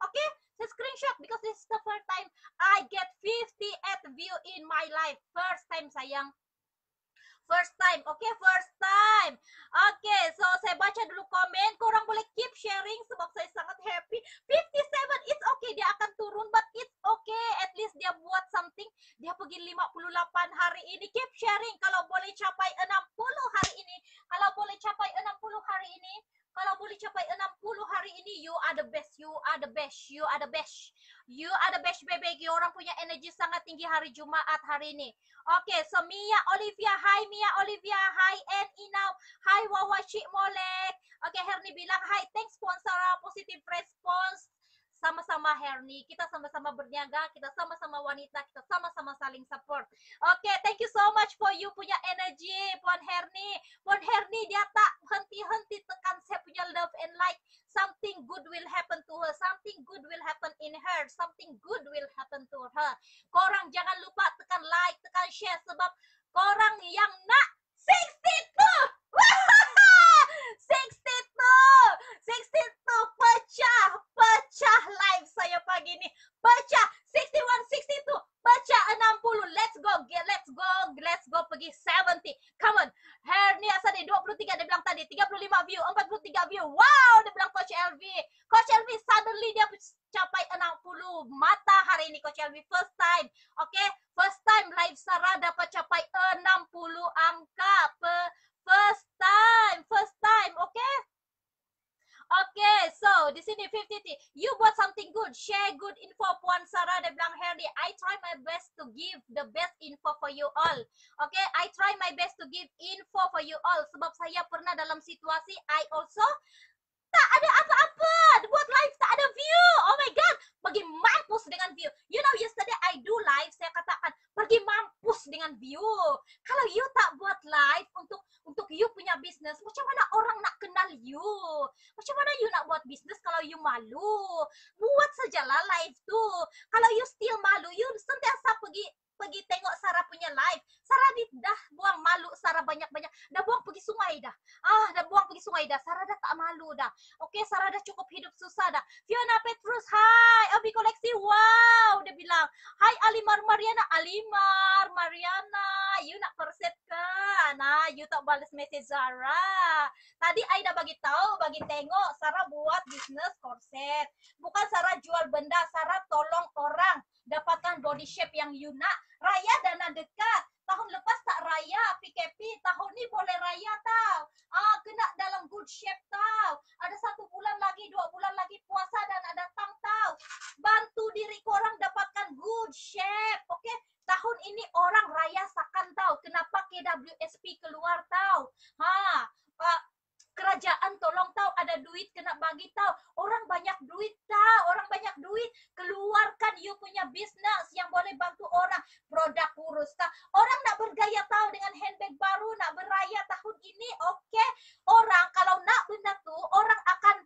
S1: okay, saya screenshot because this is the first time I get 58 view in my life. First time sayang. First time, okay, first time. Okay, so saya baca dulu komen. Korang boleh keep sharing sebab saya sangat happy. 57, it's okay, dia akan turun, but it's okay. At least dia buat something. Dia pergi 58 hari ini. Keep sharing. Kalau boleh capai 60 hari ini. Kalau boleh capai 60 hari ini. Kalau boleh capai 60 hari ini, you are the best, you are the best, you are the best. You are the best, baby. Orang punya energi sangat tinggi hari Jumaat hari ini. Okay, so Mia Olivia, hi Mia Olivia, hi and Inau, hi Wawa Cik Molek. Okay, Herni bilang hi, thanks sponsor, positive response. Sama-sama sama Herni, kita sama-sama berniaga, kita sama-sama wanita, kita sama-sama saling support. Oke, thank you so much for you punya energy, Puan Herni. Puan Herni dia tak henti-henti tekan saya punya love and like. Something good will happen to her, something good will happen in her, something good will happen to her. Korang jangan lupa tekan like, tekan share, sebab korang yang nak 62 62 pecah live saya pagi ni, pecah 61 62 pecah 60. Let's go pergi 70. Come on. Herni Asadi 23 dia bilang tadi, 35 view, 43 view. Wow, dia bilang Coach LV. Coach LV suddenly dia capai 60 mata hari ini Coach LV, first time. Oke, first time live Sarah dapat capai 60 angka. First time, oke? Oke, so di sini 50. You buat something good, share good info. Puan Sarah dia bilang, Herni, I try my best to give the best info for you all. Oke, I try my best to give info for you all. Sebab saya pernah dalam situasi, I also tak ada apa-apa, buat live tak ada view. Oh my god, pergi mampus dengan view. You know, yesterday I do live, saya katakan pergi mampus dengan view. Kalau you tak buat live untuk you punya bisnis, macam mana orang nak kenal you? Macam mana you nak buat bisnis kalau you malu? Buat sajalah live tuh. Kalau you still malu, you sentiasa pergi tengok Sarah punya live. Sarah dah buang malu, Sarah banyak-banyak. Dah buang pergi sungai dah. Dah buang pergi sungai dah. Sarah dah tak malu dah. Oke, Sarah dah cukup hidup susah dah. Fiona Petrus, hai. Abi Koleksi, wow. Dia bilang, hai Alimar Mariana. Alimar Mariana, you nak korset kan? You tak balas message Sarah. Tadi Aida bagi tahu, bagi tengok Sarah buat bisnis korset. Bukan Sarah jual benda, Sarah tolong orang dapatkan body shape yang you nak. Raya dana dekat. Tahun lepas tak raya, PKP. Tahun ni boleh raya tau. Kena dalam good shape tau. Ada 1 bulan lagi, 2 bulan lagi puasa dan ada datang tau. Bantu diri korang dapatkan good shape. Oke? Tahun ini orang rayasakan tau. Kenapa KWSP keluar tau. Kerajaan tolong tahu, ada duit kena bagi tahu. Orang banyak duit tahu, orang banyak duit. Keluarkan you punya bisnis yang boleh bantu orang. Produk kurus tahu. Orang nak bergaya tahu dengan handbag baru, nak beraya tahun ini, oke. Orang kalau nak benda tuh, orang akan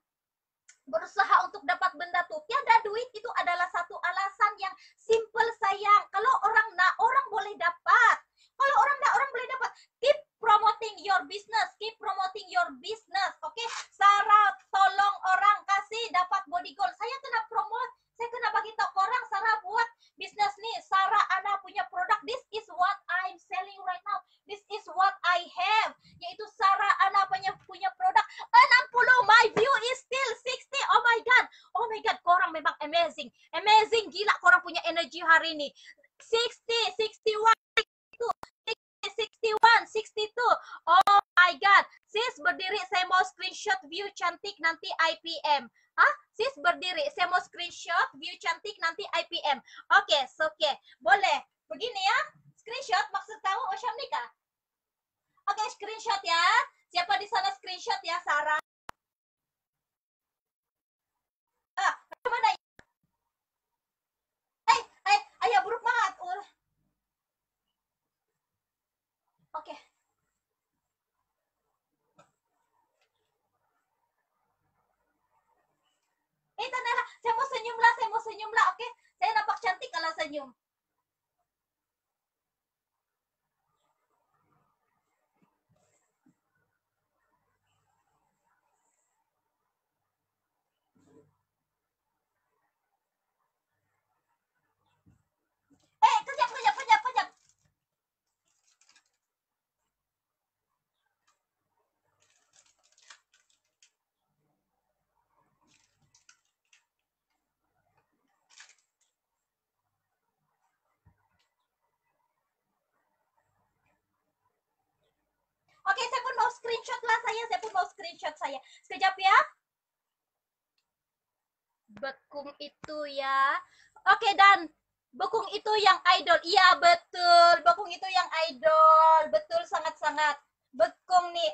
S1: berusaha untuk dapat benda tuh. Tiada duit itu adalah satu alasan yang simple sayang. Kalau orang nak, orang boleh dapat. Kalau orang nak, orang boleh dapat. Keep promoting your business. Keep promoting your business. Oke? Sarah tolong orang kasih dapat body goal. Saya kena promote. Saya kena bagi tahu orang Sarah buat bisnis nih. Sarah Ana punya produk. This is what I'm selling right now. This is what I have. Yaitu Sarah Ana punya produk. 60. My view is still 60. Oh my god. Oh my god. Korang memang amazing. Amazing. Gila korang punya energi hari ini. 60, 61. 61, 62. Oh my god. Sis berdiri, saya mau screenshot view cantik nanti IPM. Sis berdiri, saya mau screenshot view cantik nanti IPM. Oke, boleh. Begini ya. Screenshot maksud kamu Osyam nikah? Oke, screenshot ya. Siapa di sana screenshot ya, Sarah? Mana ya? Ayah buruk banget. Oke. Tanah, saya mau senyum lah, oke? Saya nampak cantik kalau senyum. Kejap. Oke, saya pun mau screenshot lah saya. Sekejap ya. Bekung itu ya. Oke, dan Bekung itu yang idol. Iya, betul. Bekung itu yang idol. Betul, sangat-sangat. Bekung nih,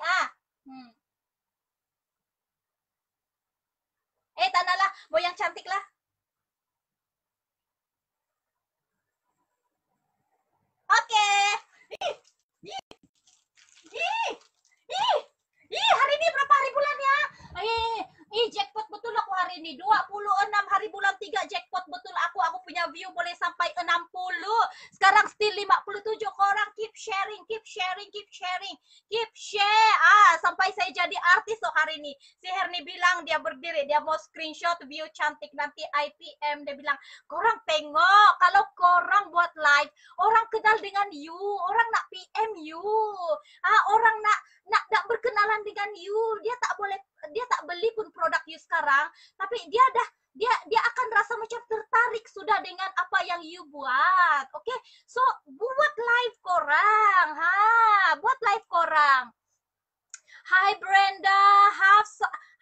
S1: Tanah lah, mau yang cantik lah. view boleh sampai 60. Sekarang still 57. Korang keep sharing, keep sharing, keep sharing, keep share. Sampai saya jadi artis hari ini. Si Herni bilang dia berdiri, dia mau screenshot view cantik, nanti IPM. Dia bilang, korang tengok, kalau korang buat live, orang kenal dengan you, orang nak PM you, orang nak berkenalan dengan you. Dia tak beli pun produk you sekarang, tapi dia akan rasa macam tertarik sudah dengan apa yang you buat. Oke, so buat live korang, buat live korang. Hi Brenda,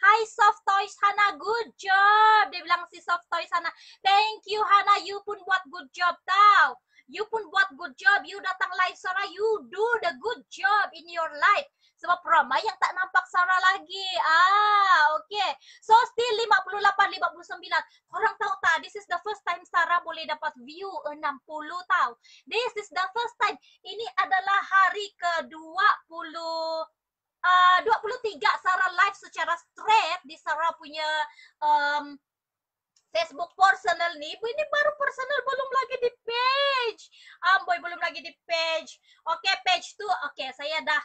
S1: hi Soft Toys Hana, good job. Dia bilang si Soft Toys Hana, thank you Hana, you pun buat good job tau. You pun buat good job, you datang live Sarah, you do the good job in your life. Sebab ramai yang tak nampak Sarah lagi. Okay. So still 58, 59. Korang tahu tak, this is the first time Sarah boleh dapat view 60 tau. This is the first time. Ini adalah hari ke-20 23 Sarah live secara straight di Sarah punya Facebook personal nih. Ini baru personal, belum lagi di page. Boy, belum lagi di page. Oke, page 2. Oke, saya dah.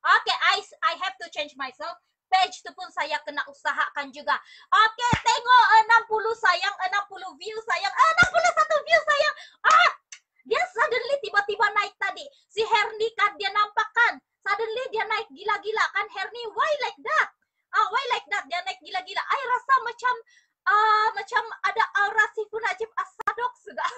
S1: Oke, I have to change myself. Page itu pun saya kena usahakan juga. Oke, tengok 60 sayang, 60 view sayang, 61 view sayang. Dia suddenly tiba-tiba naik tadi. Si Herni kan dia nampak kan. Suddenly dia naik gila-gila kan. Herni, why like that? Why like that? Dia naik gila-gila. I rasa macam ada aura Sifu Najib Asadok sudah.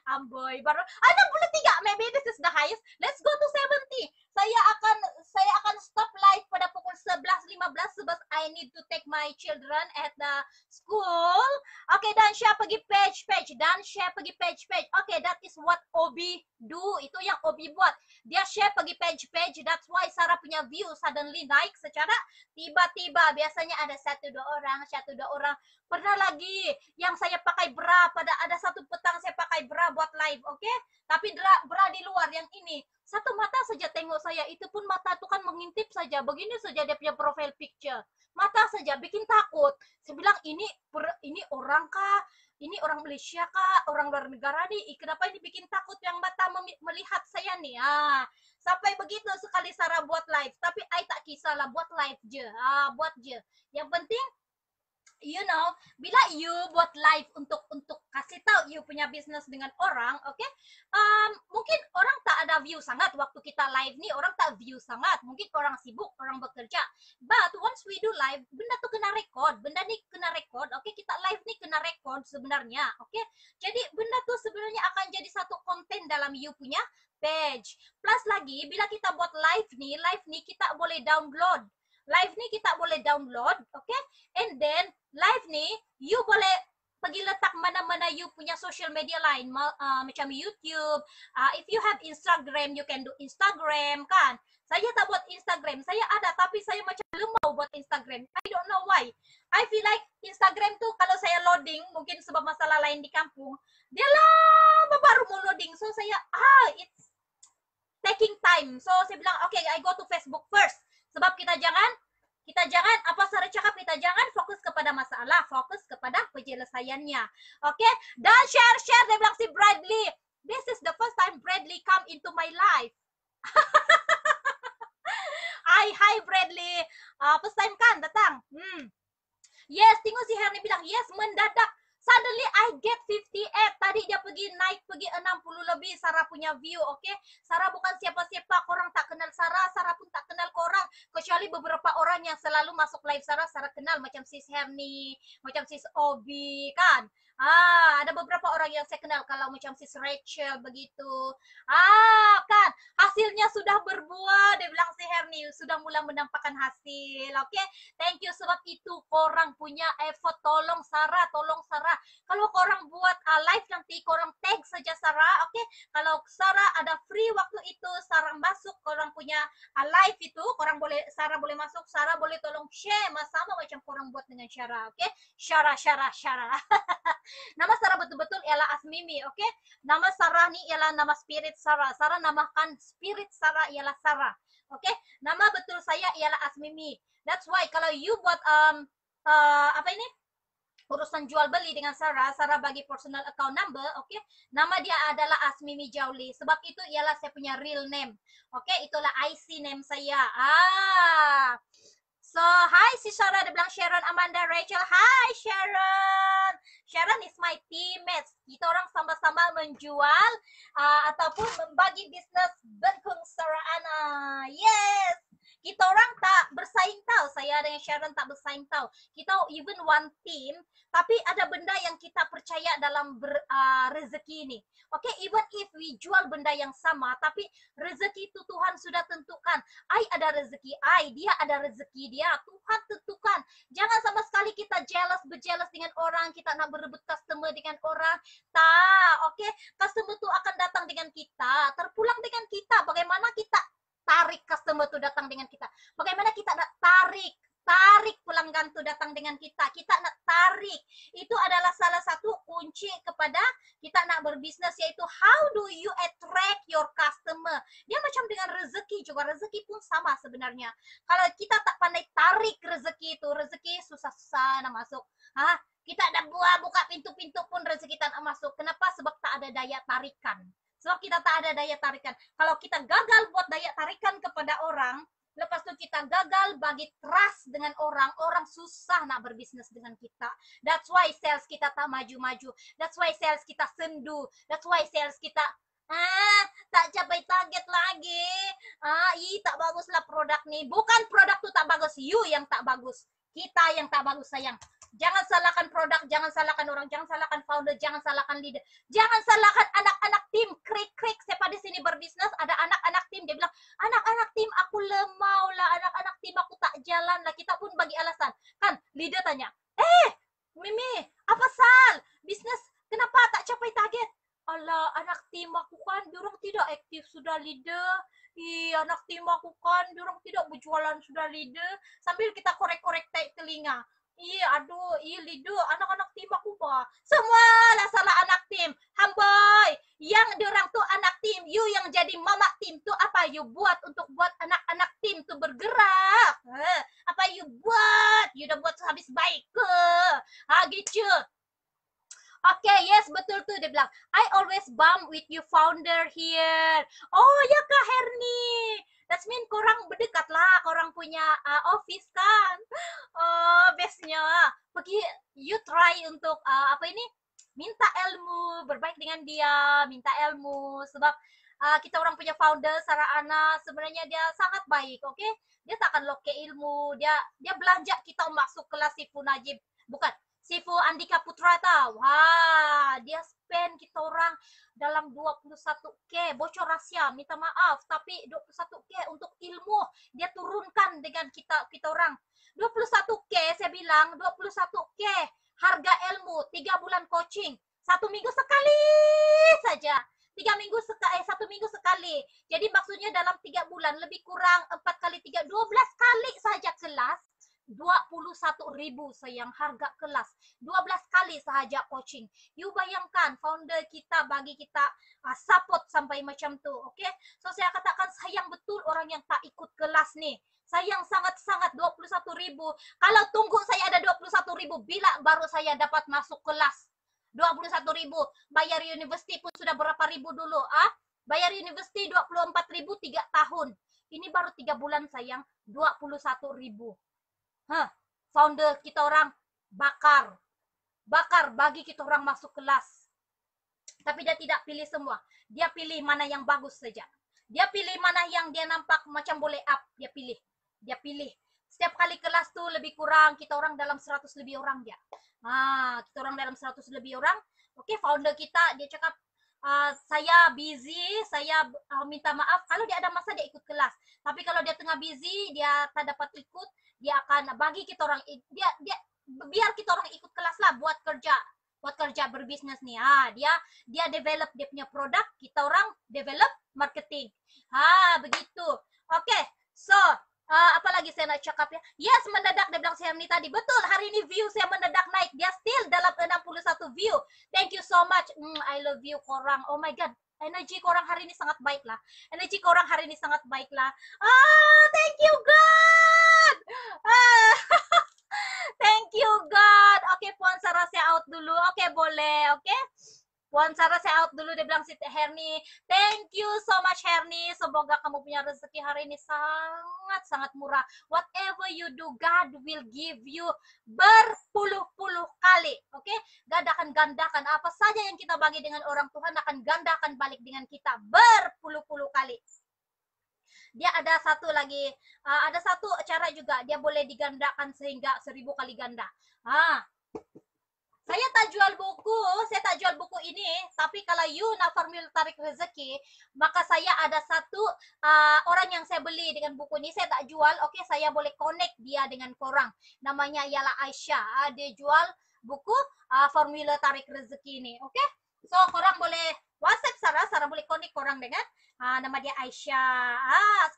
S1: Amboy, baru 63. Maybe this is the highest. Let's go to 70. Saya akan stop live pada pukul 11.15 sebab I need to take my children at the school. Okay, dan share pergi page. Dan share pergi page. Okay, that is what Obi do. Itu yang Obi buat. Dia share pergi page. That's why Sarah punya view suddenly naik secara tiba-tiba. Biasanya ada 1-2 orang. Pernah lagi yang saya pakai bra, ada satu petang saya pakai bra buat live, okay? Tapi bra di luar yang ini. Satu mata saja tengok saya, itu pun mata itu kan mengintip saja. Begini saja dia punya profile picture. Mata saja bikin takut. Saya bilang ini orang kah? Ini orang Malaysia kah? Orang luar negara nih? Kenapa ini bikin takut yang mata melihat saya nih? Sampai begitu sekali Sarah buat live. Tapi I tak kisahlah, buat live je. Buat je. Yang penting you know, bila you buat live untuk kasih tahu you punya bisnis dengan orang, okay? Mungkin orang tak ada view sangat waktu kita live nih, orang tak view sangat, mungkin orang sibuk, orang bekerja. But once we do live, benda tu kena record, benda ni kena record, okay? Kita live ni kena record sebenarnya, okay? Jadi benda tu sebenarnya akan jadi satu konten dalam you punya page. Plus lagi, bila kita buat live ni kita boleh download. Live ni kita boleh download, okay? And then live ni you boleh pergi letak mana-mana you punya social media lain, macam YouTube. If you have Instagram, you can do Instagram kan. Saya tak buat Instagram, saya ada tapi saya macam belum mau buat Instagram. I don't know why. I feel like Instagram tu kalau saya loading, mungkin sebab masalah lain di kampung, dia lama baru mau loading. So saya it's taking time. So saya bilang okay, I go to Facebook first. Sebab kita jangan apa Sarah cakap, kita jangan fokus kepada masalah, fokus kepada penyelesaiannya. Okay? Dan share dia bilang si Bradley. This is the first time Bradley come into my life. Hi Bradley. First time kan datang. Yes, tengok si Herni bilang yes, mendadak. Suddenly I get 58. Tadi dia pergi 60 lebih Sarah punya view, okay? Sarah bukan siapa-siapa, korang tak kenal Sarah, Sarah pun tak kenal korang. Kecuali beberapa orang yang selalu masuk live Sarah kenal, macam sis Herni, macam sis Obi, kan? Ada beberapa orang yang saya kenal, kalau macam sis Rachel begitu. Kan? Hasilnya sudah berbuah, dia bilang si Herni, sudah mulai menampakkan hasil, okay? Thank you, sebab itu korang punya effort, tolong Sarah. Kalau korang buat live nanti, korang tag saja Sarah, okay? Kalau Sarah ada free waktu itu, Sarah masuk, korang punya live itu, Sarah boleh masuk, Sarah boleh tolong share, sama macam korang buat dengan Syara, okay? Syara. Nama Sarah betul-betul ialah Asmimi, okay? Nama Sarah ni ialah nama spirit Sarah. Sarah namakan spirit Sarah ialah Sarah, okay? Nama betul saya ialah Asmimi. That's why kalau you buat apa ini? urusan jual beli dengan Sarah. Sarah bagi personal account number, oke. Nama dia adalah Asmimi Jauli. Sebab itu ialah saya punya real name. Oke, itulah IC name saya. So, hi si Sarah, dia bilang Sharon, Amanda, Rachel. Hi Sharon. Sharon is my teammates. Kita orang sama-sama menjual ataupun membagi bisnis Bengkung Sarah Ana. Yes. Kita orang tak bersaing tahu. Saya dengan Sharon tak bersaing tahu. Kita even one team, tapi ada benda yang kita percaya dalam rezeki ini. Oke, even if we jual benda yang sama, tapi rezeki itu Tuhan sudah tentukan. I ada rezeki I, dia ada rezeki dia. Tuhan tentukan. Jangan sama sekali kita berjealous dengan orang, kita nak berebut customer dengan orang. Tak, oke. Customer itu akan datang dengan kita, terpulang dengan kita. Bagaimana kita tarik customer itu datang dengan kita? Bagaimana kita nak tarik pelanggan itu datang dengan kita? Kita nak tarik. Itu adalah salah satu kunci kepada kita nak berbisnis, yaitu how do you attract your customer. Dia macam dengan rezeki juga. Rezeki pun sama sebenarnya. Kalau kita tak pandai tarik rezeki itu, rezeki susah-susah nak masuk. Kita ada buka pintu-pintu pun rezeki tak nak masuk. Kenapa? Sebab tak ada daya tarikan. Sebab kita tak ada daya tarikan. Kalau kita gagal buat daya tarikan kepada orang, lepas itu kita gagal bagi trust dengan orang, orang susah nak berbisnis dengan kita. That's why sales kita tak maju-maju. That's why sales kita sendu. That's why sales kita tak capai target lagi. Tak baguslah produk nih. Bukan produk tuh tak bagus, you yang tak bagus. Kita yang tak bagus, sayang. Jangan salahkan produk, jangan salahkan orang, jangan salahkan founder, jangan salahkan leader, jangan salahkan anak-anak tim. Krik-krik, siapa di sini berbisnis ada anak-anak tim, dia bilang anak-anak tim aku lemau lah, anak-anak tim aku tak jalan lah. Kita pun bagi alasan. Kan leader tanya, Mimi, apa sal? Bisnis kenapa tak capai target? Alah, anak tim aku kan diorang tidak aktif sudah leader. Anak tim aku kan diorang tidak berjualan sudah leader. Sambil kita korek-korek telinga. Aduh, leader, anak-anak tim aku apa? Semualah salah anak tim. Hamboy, yang diorang tuh anak tim, you yang jadi mama tim tuh apa you buat untuk buat anak-anak tim tuh bergerak? Apa you buat? You udah buat habis baik ke? Gitu. Oke, yes, betul tuh dia bilang. I always bump with you founder here. Oh ya Kak Herni. That's mean korang berdekat lah, korang punya office kan. Bestnya. Pergi, you try untuk minta ilmu, berbaik dengan dia, minta ilmu. Sebab kita orang punya founder Sarah Ana sebenarnya dia sangat baik, oke? Dia tak akan loke ilmu, dia belanja kita masuk kelas Sifu Najib, bukan Sifu Andika Putra tahu. Dia spend kita orang dalam 21K, bocor rahasia, minta maaf, tapi 21K untuk ilmu dia turunkan dengan kita orang. 21K saya bilang, 21K harga ilmu, 3 bulan coaching, 1 minggu sekali saja. 1 minggu sekali. Jadi maksudnya dalam 3 bulan lebih kurang 4 kali 3, 12 kali saja kelas. 21.000 sayang harga kelas, 12 kali sahaja coaching. You bayangkan founder kita bagi kita support sampai macam tu, okay? So saya katakan sayang betul orang yang tak ikut kelas nih. Sayang sangat-sangat 21.000. Kalau tunggu saya ada 21.000, bila baru saya dapat masuk kelas? 21.000. Bayar university pun sudah berapa ribu dulu, Bayar university 24.000 3 tahun. Ini baru 3 bulan sayang, 21.000. Founder kita orang bakar bagi kita orang masuk kelas. Tapi dia tidak pilih semua. Dia pilih mana yang bagus saja. Dia pilih mana yang dia nampak macam boleh up. Dia pilih. Setiap kali kelas tuh lebih kurang kita orang dalam 100 lebih orang dia. Kita orang dalam 100 lebih orang. Oke, founder kita dia cakap saya busy, saya minta maaf. Kalau dia ada masa dia ikut kelas. Tapi kalau dia tengah busy, dia tak dapat ikut, dia akan bagi kita orang dia biar kita orang ikut kelas lah buat kerja berbisnis nih. Dia develop dia punya produk, kita orang develop marketing. Begitu. Oke. So, apa lagi saya nak cakap ya? Yes, mendadak dia bilang saya ni tadi. Betul, hari ini view saya mendadak naik. Dia still dalam 61 view. Thank you so much. I love you korang. Oh my god. Energi korang hari ini sangat baik lah. Thank you God. Thank you God. Oke, Puan Sarah saya out dulu. Oke, boleh. Oke. Puan Sarah saya out dulu, dia bilang si Herni. Thank you so much Herni. Semoga kamu punya rezeki hari ini sangat-sangat murah. Whatever you do, God will give you berpuluh-puluh kali. Oke? God akan gandakan apa saja yang kita bagi dengan orang, Tuhan akan gandakan balik dengan kita berpuluh-puluh kali. Dia ada satu lagi, ada satu cara juga, dia boleh digandakan sehingga 1000 kali ganda. Saya tak jual buku, saya tak jual buku ini, tapi kalau you nak formula tarik rezeki, maka saya ada satu orang yang saya beli dengan buku ini, saya tak jual, oke, saya boleh connect dia dengan korang. Namanya ialah Aisyah, dia jual buku formula tarik rezeki ini, oke? So, korang boleh WhatsApp Sarah boleh connect korang dengan nama dia Aisyah.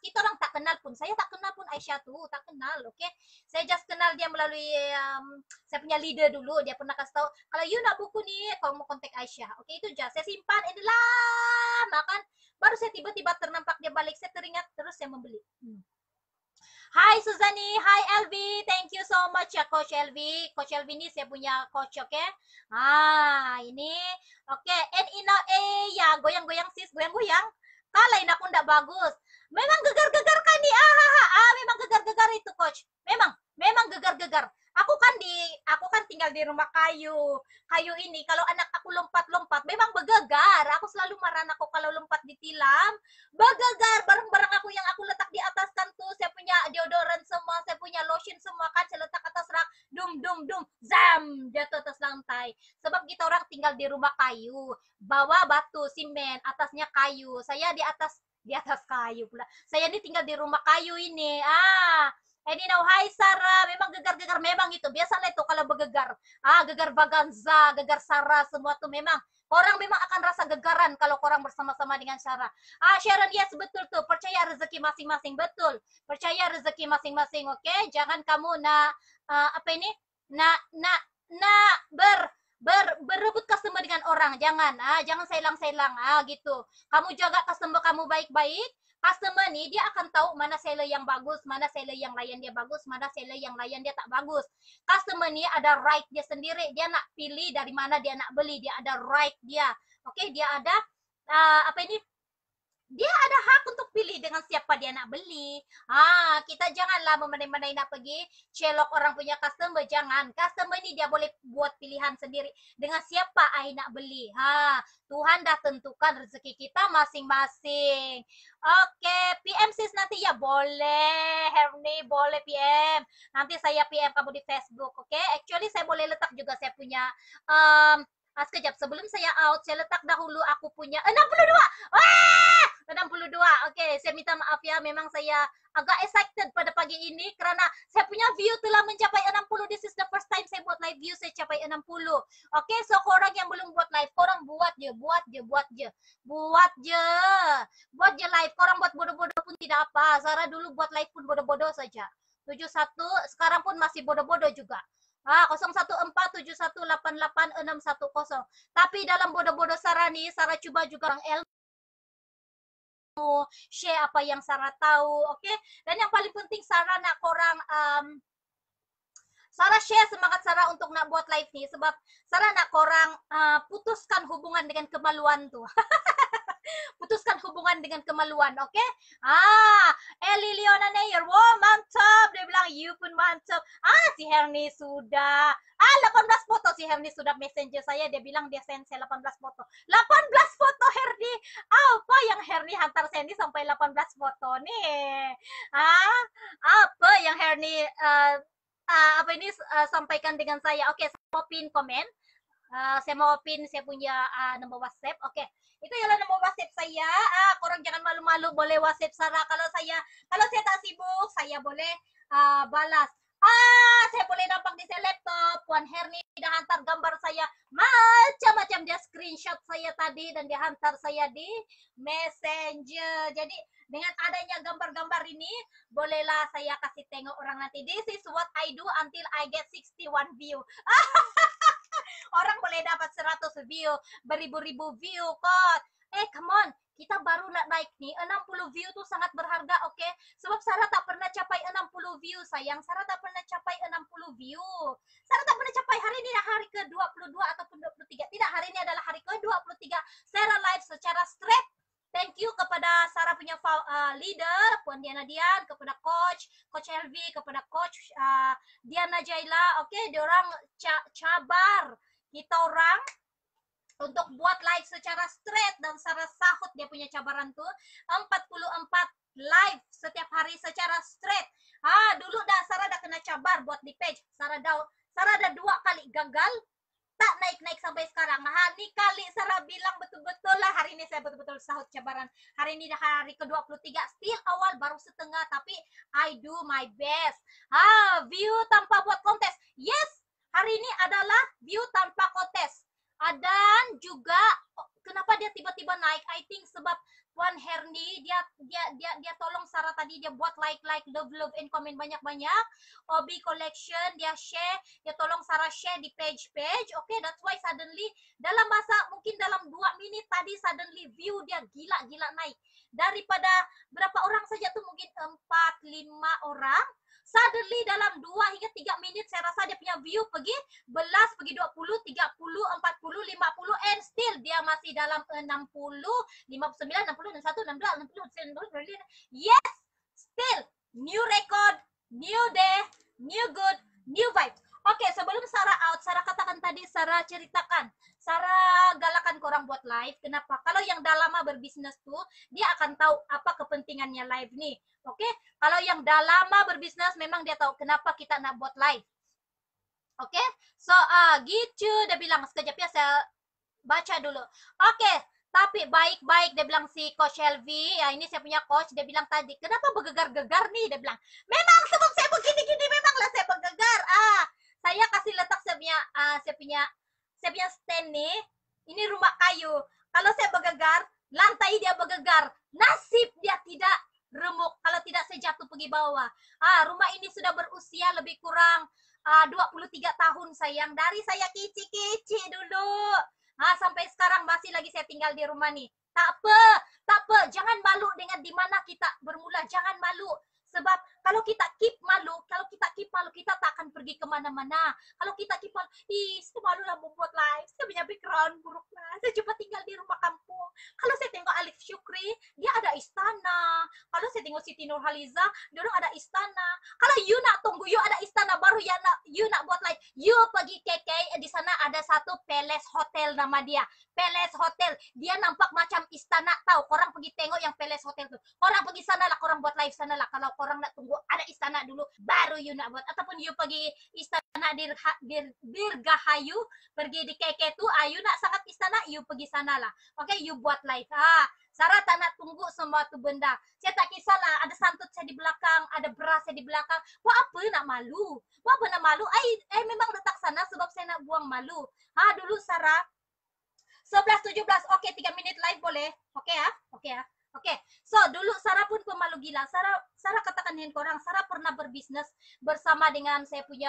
S1: Kita orang tak kenal pun. Saya tak kenal pun Aisyah tuh, tak kenal, oke? Saya just kenal dia melalui saya punya leader dulu. Dia pernah kasih tahu, kalau you nak buku nih, kalau mau kontak Aisyah. Oke, itu just. Saya simpan, ini lama kan. Baru saya tiba-tiba ternampak dia balik, saya teringat, terus saya membeli. Hai Suzani, hai Elvi, thank you so much ya Coach Elvi. Coach Elvi ini saya punya coach, oke? Ini, oke. And ina ya, goyang-goyang sis, goyang-goyang. Kalain aku ndak bagus. Memang gegar-gegar kan nih, memang gegar-gegar itu Coach. Memang gegar-gegar. Aku kan tinggal di rumah kayu ini. Kalau anak aku lompat-lompat, memang bergegar. Aku selalu marah anakku kalau lompat di tilam, bergegar. Barang-barang aku yang aku letak di atas kan tuh, saya punya deodoran semua, saya punya lotion semua kan, saya letak atas rak, dum, zam, jatuh atas lantai. Sebab kita orang tinggal di rumah kayu, bawah batu, simen, atasnya kayu. Saya di atas kayu pula. Saya ini tinggal di rumah kayu ini. Hai Sarah, memang gegar-gegar, memang itu biasalah itu kalau bergegar. Gegar Baganza, gegar Sarah, semua tuh memang orang memang akan rasa gegaran kalau orang bersama-sama dengan Sarah. Sharon, yes betul tuh, percaya rezeki masing-masing, betul. Percaya rezeki masing-masing, oke? Jangan kamu berebut customer dengan orang, jangan selang-selang, gitu. Kamu jaga customer kamu baik-baik. Customer nih dia akan tahu mana seller yang bagus, mana seller yang layan dia bagus, mana seller yang layan dia tak bagus. Customer nih ada right dia sendiri, dia nak pilih dari mana dia nak beli, dia ada right dia. Oke, dia ada dia ada hak untuk pilih dengan siapa dia nak beli. Kita janganlah memenai-menai nak pergi celok orang punya customer, jangan. Customer ni dia boleh buat pilihan sendiri dengan siapa ai nak beli. Tuhan dah tentukan rezeki kita masing-masing. Oke, PM sis nanti ya boleh. Herni boleh PM. Nanti saya PM kamu di Facebook, oke? Actually saya boleh letak juga saya punya sekejap sebelum saya out, saya letak dahulu aku punya 62. 62. Oke, saya minta maaf ya, memang saya agak excited pada pagi ini karena saya punya view telah mencapai 60. This is the first time saya buat live view, saya capai 60. Oke, so korang yang belum buat live, korang buat je live. Korang buat bodoh-bodoh pun tidak apa. Sarah dulu buat live pun bodoh-bodoh saja. 71 sekarang pun masih bodoh-bodoh juga. 0147188610. Tapi dalam bodoh-bodoh Sarah nih, Sarah coba juga orang ilmu, share apa yang Sarah tahu, oke? Dan yang paling penting Sarah nak korang Sarah share semangat Sarah untuk nak buat live nih, sebab Sarah nak korang putuskan hubungan dengan kemaluan tuh. Putuskan hubungan dengan kemaluan, oke? Eli Leona Nair, wow mantap, dia bilang you pun mantap. Si Herni sudah 18 foto, si Herni sudah messenger saya, dia bilang dia send saya 18 foto. 18 foto Herni, apa yang Herni hantar saya ini sampai 18 foto nih? Apa yang Herni sampaikan dengan saya? Oke, saya mau pin komen. Saya mau pin saya punya nomor WhatsApp. Oke. Itu ialah nomor WhatsApp saya. Korang jangan malu-malu, boleh WhatsApp Sarah. Kalau saya tak sibuk, saya boleh balas. Saya boleh nampak di saya laptop. Puan Herni dah hantar gambar saya macam-macam, dia screenshot saya tadi dan dia hantar saya di Messenger. Jadi dengan adanya gambar-gambar ini, bolehlah saya kasih tengok orang nanti. This is what I do until I get 61 view. Orang boleh dapat 100 view, beribu-ribu view kok. Come on, kita baru nak naik nih, 60 view tuh sangat berharga, oke? Sebab Sarah tak pernah capai 60 view, sayang. Sarah tak pernah capai 60 view. Sarah tak pernah capai hari ini hari ke-22 ataupun 23. Tidak, hari ini adalah hari ke-23. Sarah live secara straight. Thank you kepada Sarah punya leader, Puan Diana Dian, kepada Coach Elvi, kepada Coach Diana Jaila, oke? Diorang cabar kita orang untuk buat live secara straight, dan Sarah sahut dia punya cabaran tuh 44 live setiap hari secara straight. Dulu dah Sarah dah kena cabar buat di page. Sarah dah 2 kali gagal, tak naik-naik sampai sekarang. Nih kali Sarah bilang betul-betul lah, hari ini saya betul-betul sahut cabaran. Hari ini dah hari ke-23, still awal, baru setengah, tapi I do my best. View tanpa buat kontes. Yes, hari ini adalah view tanpa kontes. Dan juga kenapa dia tiba-tiba naik? I think sebab Puan Herni dia tolong Sarah tadi, dia buat like, love and comment banyak-banyak. Obi Collection dia share, dia tolong Sarah share di page. Okay, that's why suddenly dalam mungkin dalam 2 menit tadi suddenly view dia gila naik. Daripada berapa orang saja tuh, mungkin 4-5 orang. Suddenly dalam 2 hingga 3 menit saya rasa dia punya view pergi 11, pergi 20, 30, 40, 50, and still dia masih dalam 60, 59, 60, 61, 62, 63. Yes, still new record, new day, new good, new vibes. Oke, sebelum Sarah out, Sarah katakan tadi, Sarah ceritakan, Sarah galakan korang buat live. Kenapa? Kalau yang dah lama berbisnis tuh, dia akan tahu apa kepentingannya live nih. Oke, kalau yang dah lama berbisnis, memang dia tahu kenapa kita nak buat live. Oke, so gitu dia bilang. Sekejap ya, saya baca dulu. Oke, tapi baik-baik dia bilang si Coach Elvi. Ya, ini saya punya coach, dia bilang tadi, kenapa bergegar-gegar nih? Dia bilang, memang sebab saya begini-gini, memanglah saya bergegar. Saya kasih letak saya punya stand nih. Ini rumah kayu. Kalau saya bergegar, lantai dia bergegar. Nasib dia tidak remuk, kalau tidak saya jatuh pergi bawah. Rumah ini sudah berusia lebih kurang 23 tahun, sayang. Dari saya kecil-kecil dulu, sampai sekarang masih lagi saya tinggal di rumah nih. Tak apa, jangan malu dengan di mana kita bermula, jangan malu. Sebab kalau kita keep malu, kita tak akan pergi kemana-mana. Kalau kita keep malu, saya malu lah membuat live, saya punya background buruk lah, saya cuma tinggal di rumah kampung. Kalau saya tengok Alif Syukri, dia ada istana. Kalau saya tengok Siti Nurhaliza, dia orang ada istana. Kalau you nak tunggu, you ada istana baru ya, you nak buat live, you pergi KK, di sana ada satu Palace Hotel nama dia. Palace Hotel, dia nampak macam istana. Tahu, korang pergi tengok yang Palace Hotel tuh. Korang pergi sana lah, korang buat live sana lah. Kalau korang nak tunggu ada istana dulu, baru you nak buat. Ataupun you pergi istana Dirgahayu, pergi di KK tuh, you nak sangat istana, you pergi sana lah. Oke, you buat live. Sarah tak nak tunggu semua tu benda. Saya tak kisahlah, ada santut saya di belakang, ada beras saya di belakang. Wah, apa nak malu? Memang letak sana sebab saya nak buang malu. Dulu Sarah 11:17, oke, 3 menit live boleh? Oke ya. Oke, so dulu Sarah pun pemalu gila. Sarah katakan dengan korang, Sarah pernah berbisnis bersama dengan saya punya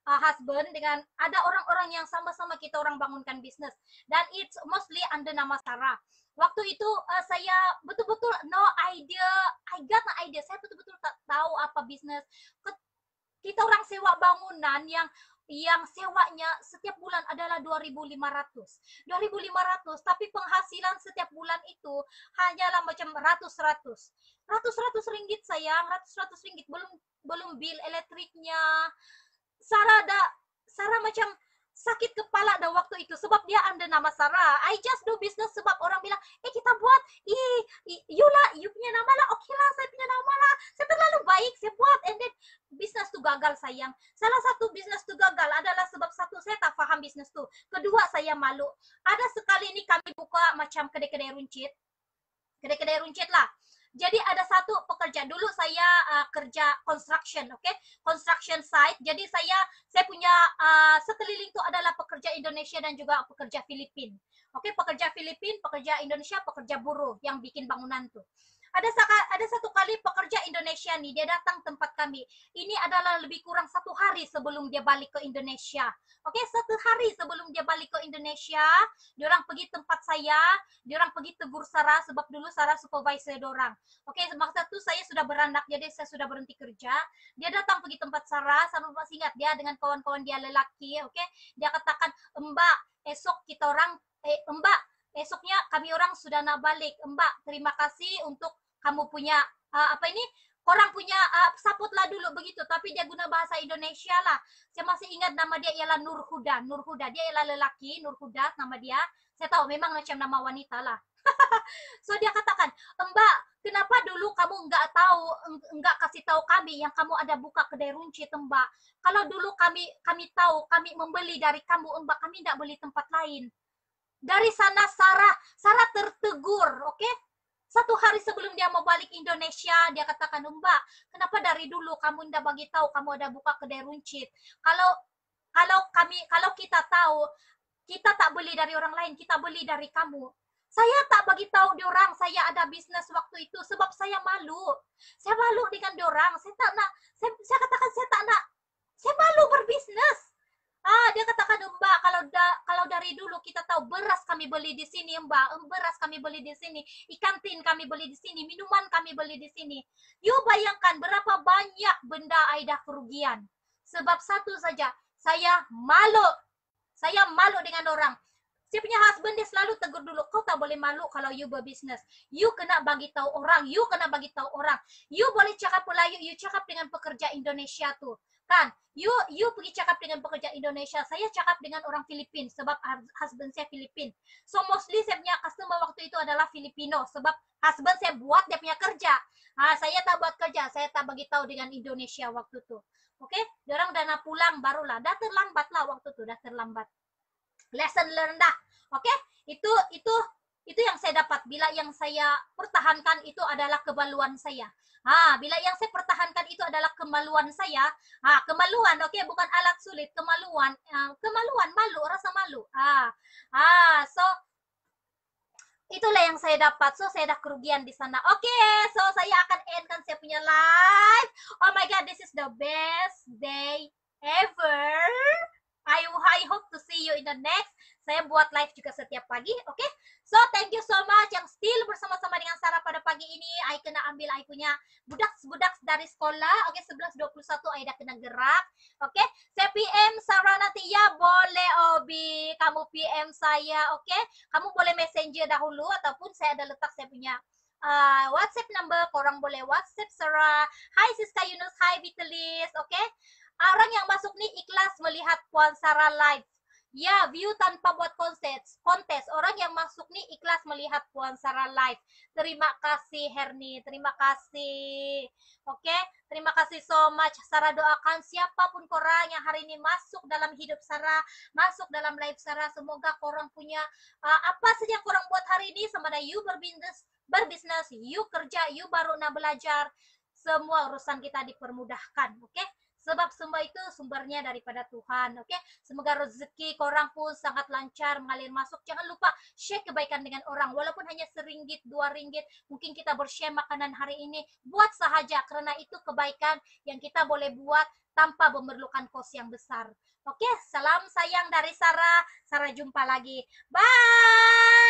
S1: husband, dengan ada orang-orang yang sama-sama kita orang bangunkan bisnis, dan it's mostly under nama Sarah. Waktu itu saya betul-betul no idea, I got no idea, saya betul-betul tak tahu apa bisnis. Kita orang sewa bangunan yang sewanya setiap bulan adalah 2.500, tapi penghasilan setiap bulan itu hanyalah macam ratus ringgit, sayang. Ratus ringgit, belum bil elektriknya. Sarah macam sakit kepala dah waktu itu, sebab dia under nama Sarah. I just do business sebab orang bilang, kita buat, you punya nama lah, oke lah, saya punya nama lah, saya terlalu baik, saya buat, and then bisnis tu gagal, sayang. Salah satu bisnis tu gagal adalah sebab satu, saya tak faham bisnis tu. Kedua, saya malu. Ada sekali ini kami buka macam kedai-kedai runcit lah. Jadi ada satu pekerja, dulu saya kerja construction, construction site. Jadi saya punya sekeliling itu adalah pekerja Indonesia dan juga pekerja Filipin. Pekerja Filipin, pekerja Indonesia, pekerja buruh yang bikin bangunan tuh. Ada satu kali pekerja Indonesia nih, dia datang tempat kami. Ini adalah lebih kurang 1 hari sebelum dia balik ke Indonesia. Oke, 1 hari sebelum dia balik ke Indonesia, diorang pergi tempat saya, diorang pergi tegur Sarah, sebab dulu Sarah supervisor diorang. Oke, maksud tuh saya sudah beranak, jadi saya sudah berhenti kerja. Dia datang pergi tempat Sarah, sama masih ingat dia dengan kawan-kawan dia lelaki, oke. Dia katakan, Mbak, esok kita orang, Mbak, esoknya kami orang sudah nak balik. Mbak, terima kasih untuk kamu punya orang punya saputlah dulu begitu, tapi dia guna bahasa Indonesia lah. Saya masih ingat nama dia ialah Nur Huda. Nur Huda, dia ialah lelaki, Nur Huda nama dia. Saya tahu memang macam nama wanita lah. So dia katakan, Mbak, kenapa dulu kamu enggak kasih tahu kami yang kamu ada buka kedai runcit, Mbak? Kalau dulu kami tahu, kami membeli dari kamu, Mbak, kami tidak beli tempat lain. Dari sana Sarah tertegur, oke? 1 hari sebelum dia mau balik Indonesia, dia katakan, Mbak, kenapa dari dulu kamu tidak bagi tahu kamu ada buka kedai runcit? Kalau kita tahu, kita tak beli dari orang lain, kita beli dari kamu. Saya tak bagi tahu diorang saya ada bisnis waktu itu sebab saya malu. Saya malu dengan diorang. Saya katakan saya malu berbisnis. Dia katakan, Mbak, kalau dari dulu kita tahu beras kami beli di sini, Mbak, beras kami beli di sini, ikan tin kami beli di sini, minuman kami beli di sini. You bayangkan berapa banyak benda Aida kerugian. Sebab satu saja, saya malu dengan orang. Saya punya husband dia selalu tegur dulu, kau tak boleh malu kalau you berbisnis. You kena bagi tahu orang, you boleh cakap Melayu, you cakap dengan pekerja Indonesia tuh. Kan, you pergi cakap dengan pekerja Indonesia, saya cakap dengan orang Filipin sebab husband saya Filipin. So mostly saya punya customer waktu itu adalah Filipino sebab husband saya buat dia punya kerja. Saya tak buat kerja, saya tak bagi tahu dengan Indonesia waktu itu. Oke, diorang udah nak pulang barulah, dah terlambat lah waktu itu, dah terlambat. Lesson learned dah. Oke, itu yang saya dapat. Bila yang saya pertahankan itu adalah kemaluan saya. Bila yang saya pertahankan itu adalah kemaluan saya. Kemaluan, oke, bukan alat sulit, kemaluan, malu, rasa malu. So itulah yang saya dapat. So saya dah kerugian di sana. Oke, so saya akan endkan saya punya live. Oh my god, this is the best day ever. I hope to see you in the next. Saya buat live juga setiap pagi, oke? So, thank you so much yang still bersama-sama dengan Sarah pada pagi ini. I kena ambil I punya budak dari sekolah, oke? 11.21 I dah kena gerak, oke? Saya PM Sarah nanti ya, boleh Obi, kamu PM saya, oke? Kamu boleh messenger dahulu ataupun saya ada letak saya punya WhatsApp number, korang boleh WhatsApp Sarah. Hai Siska Yunus, hai Vitalis, oke? Orang yang masuk nih ikhlas melihat Puan Sarah live. Ya, view tanpa buat kontes. Orang yang masuk nih ikhlas melihat Puan Sarah live. Terima kasih Herni, terima kasih. Oke, terima kasih so much. Sarah doakan siapapun korang yang hari ini masuk dalam hidup Sarah, masuk dalam live Sarah, semoga korang punya apa saja yang korang buat hari ini, sama ada you berbisnis, you kerja, you baru nak belajar, semua urusan kita dipermudahkan, oke? Sebab semua itu sumbernya daripada Tuhan, oke? Semoga rezeki korang pun sangat lancar mengalir masuk. Jangan lupa share kebaikan dengan orang, walaupun hanya RM1, RM2, mungkin kita share makanan hari ini, buat sahaja, karena itu kebaikan yang kita boleh buat tanpa memerlukan kos yang besar. Oke, salam sayang dari Sarah. Sarah jumpa lagi. Bye!